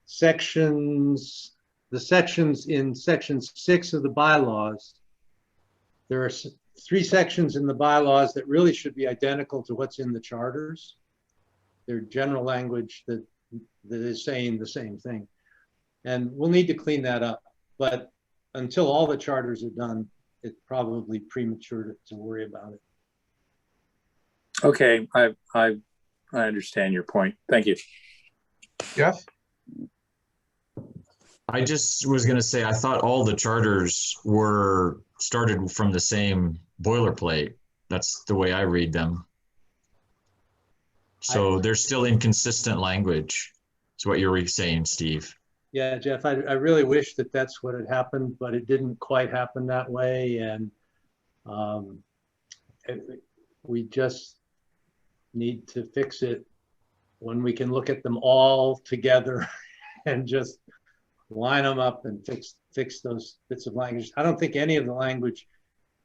sections, the sections in section 6 of the bylaws. There are 3 sections in the bylaws that really should be identical to what's in the charters. They're general language that is saying the same thing. And we'll need to clean that up. But until all the charters are done, it's probably premature to worry about it. Okay, I understand your point. Thank you. Jeff? I just was going to say, I thought all the charters were started from the same boilerplate. That's the way I read them. So there's still inconsistent language. Is what you're saying, Steve. Yeah, Jeff, I really wish that that's what had happened, but it didn't quite happen that way. And we just need to fix it when we can look at them all together and just line them up and fix those bits of language. I don't think any of the language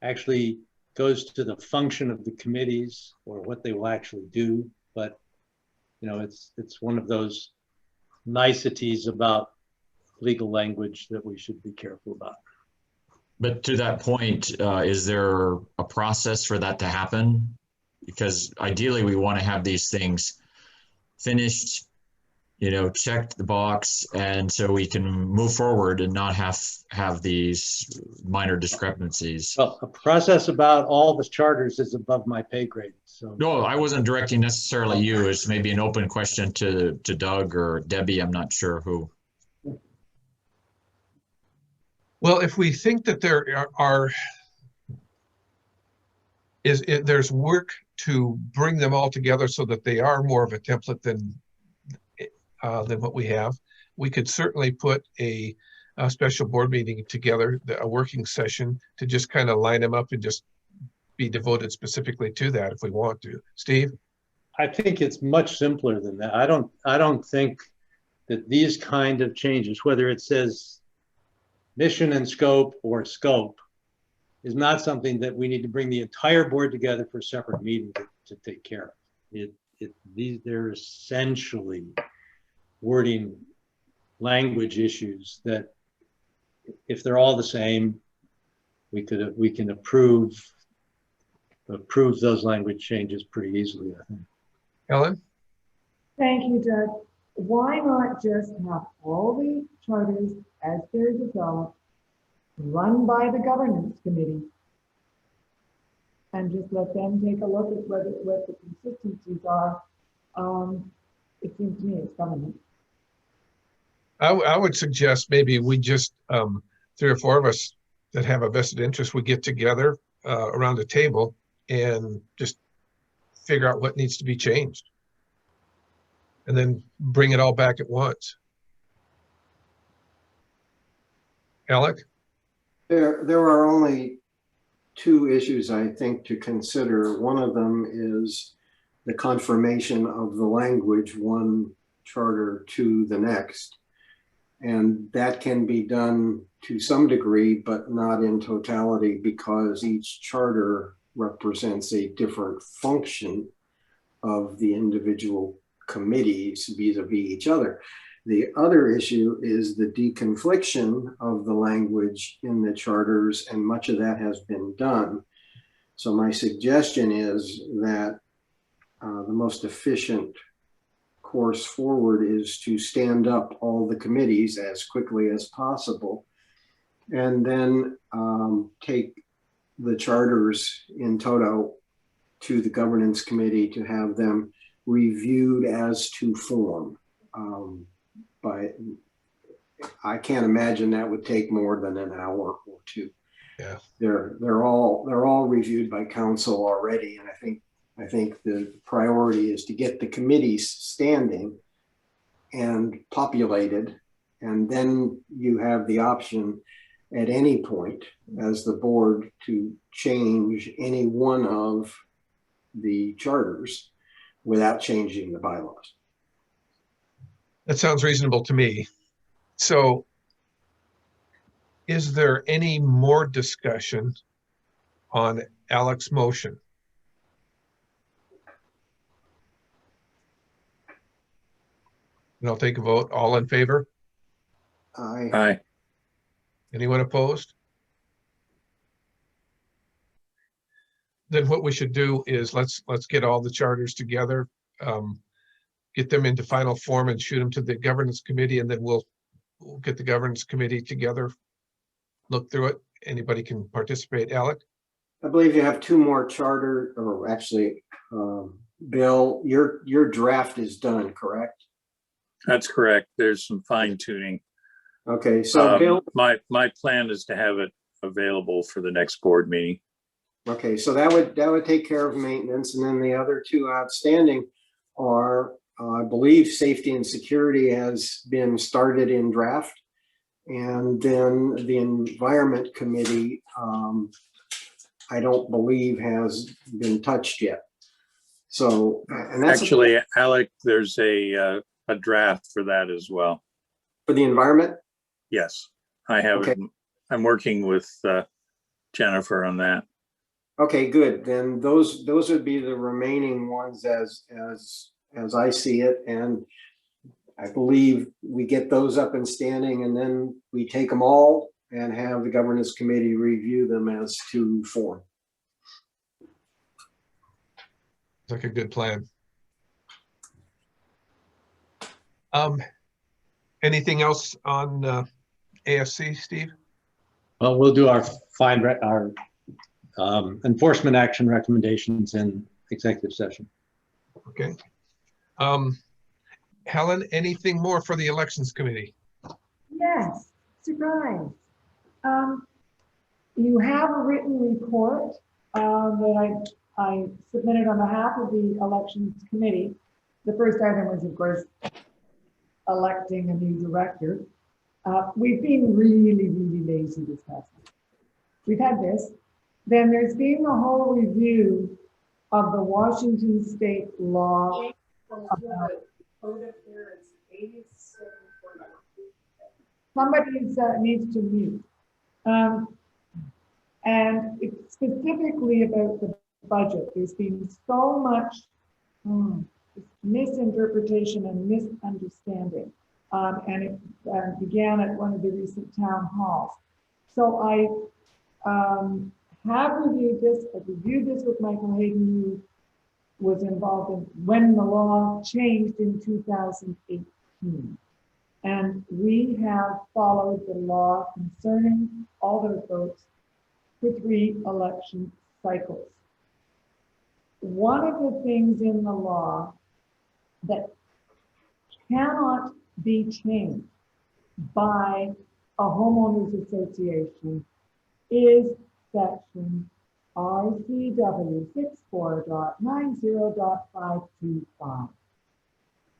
actually goes to the function of the committees or what they will actually do, but you know, it's one of those niceties about legal language that we should be careful about. But to that point, is there a process for that to happen? Because ideally we want to have these things finished, you know, checked the box, and so we can move forward and not have these minor discrepancies. Well, a process about all the charters is above my pay grade. So no, I wasn't directing necessarily you. It's maybe an open question to Doug or Debbie. I'm not sure who. Well, if we think that there's work to bring them all together so that they are more of a template than what we have, we could certainly put a special board meeting together, a working session, to just kind of line them up and just be devoted specifically to that if we want to. Steve? I think it's much simpler than that. I don't think that these kind of changes, whether it says mission and scope or scope, is not something that we need to bring the entire board together for a separate meeting to take care of. They're essentially wording language issues that, if they're all the same, we can approve those language changes pretty easily, I think. Ellen? Thank you, Doug. Why not just have all the charters as they're developed run by the governance committee and just let them take a look at what the consistencies are? It seems to me it's government. I would suggest maybe we just, 3 or 4 of us that have a vested interest, we get together around the table and just figure out what needs to be changed. And then bring it all back at once. Alec? There are only 2 issues, I think, to consider. One of them is the confirmation of the language, one charter to the next. And that can be done to some degree, but not in totality, because each charter represents a different function of the individual committees vis-a-vis each other. The other issue is the deconfliction of the language in the charters, and much of that has been done. So my suggestion is that the most efficient course forward is to stand up all the committees as quickly as possible, and then take the charters in toto to the governance committee to have them reviewed as to form. But I can't imagine that would take more than an hour or 2. Yeah, they're all reviewed by council already, and I think the priority is to get the committees standing and populated, and then you have the option at any point as the board to change any one of the charters without changing the bylaws. that sounds reasonable to me. So is there any more discussion on Alec's motion? And I'll take a vote. All in favor? Aye. Anyone opposed? Then what we should do is let's get all the charters together, get them into final form and shoot them to the governance committee, and then we'll get the governance committee together, look through it. Anybody can participate. Alec? I believe you have 2 more charter, or actually, Bill, your draft is done, correct? That's correct. There's some fine tuning. Okay, so Bill. My plan is to have it available for the next board meeting. Okay, so that would take care of maintenance, and then the other 2 outstanding are, I believe, safety and security has been started in draft, and then the environment committee, I don't believe has been touched yet. So, and that's actually, Alec, there's a draft for that as well. For the environment? Yes, I have. Okay. I'm working with Jennifer on that. Okay, good. Then those would be the remaining ones as I see it, and I believe we get those up and standing, and then we take them all and have the governance committee review them as to form. It's like a good plan. Anything else on AFC, Steve? Well, we'll do our enforcement action recommendations in executive session. Okay. Helen, anything more for the elections committee? Yes, surprise. You have a written report that I submitted on behalf of the elections committee. The first item was, of course, electing a new director. We've been really, really lazy this past week. We've had this. Then there's been the whole review of the Washington state law. Somebody needs to mute. And it's specifically about the budget. There's been so much misinterpretation and misunderstanding. And it began at one of the recent town halls. So have reviewed this, I've reviewed this with Michael Hayden, who was involved in when the law changed in 2018. And we have followed the law concerning all those votes for 3 election cycles. One of the things in the law that cannot be changed by a homeowners association is section RCW 64.90.525.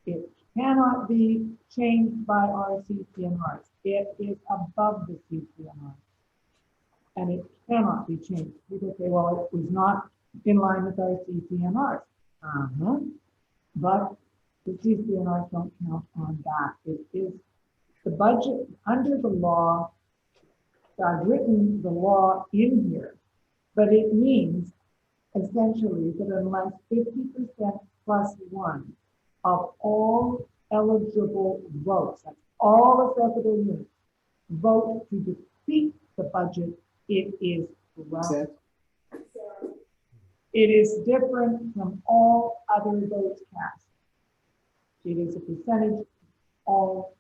It cannot be changed by our CCNRs. It is above the CCNRs. And it cannot be changed. People say, well, it was not in line with our CCNRs. But the CCNRs don't count on that. It is the budget under the law. I've written the law in here, but it means essentially that unless 50% plus 1 of all eligible votes, that's all accessible units, vote to defeat the budget, it is wrong. It is different from all other votes cast. It is a percentage of all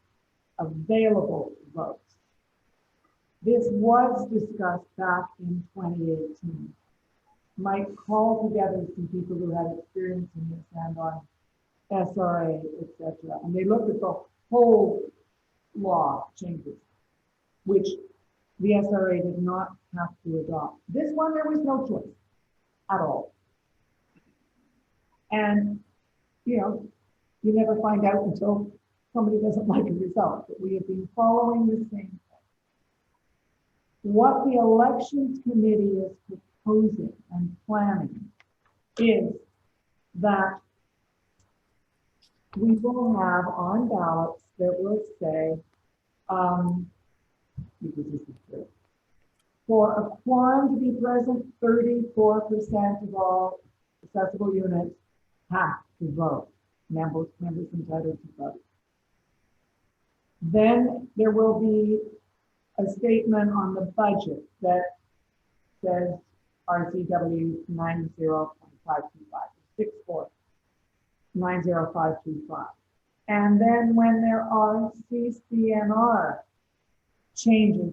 available votes. This was discussed back in 2018. Mike called together some people who had experience in this and on SRA, etc. And they looked at the whole law changes, which the SRA did not have to adopt. This one, there was no choice at all. And, you know, you never find out until somebody doesn't like a result, but we have been following the same thing. What the elections committee is proposing and planning is that we will have on ballots that will say, because this is true, for a quorum to be present, 34% of all accessible units have to vote. Members entitled to vote. Then there will be a statement on the budget that says RCW 90.525, 90525. And then when there are CCNR changes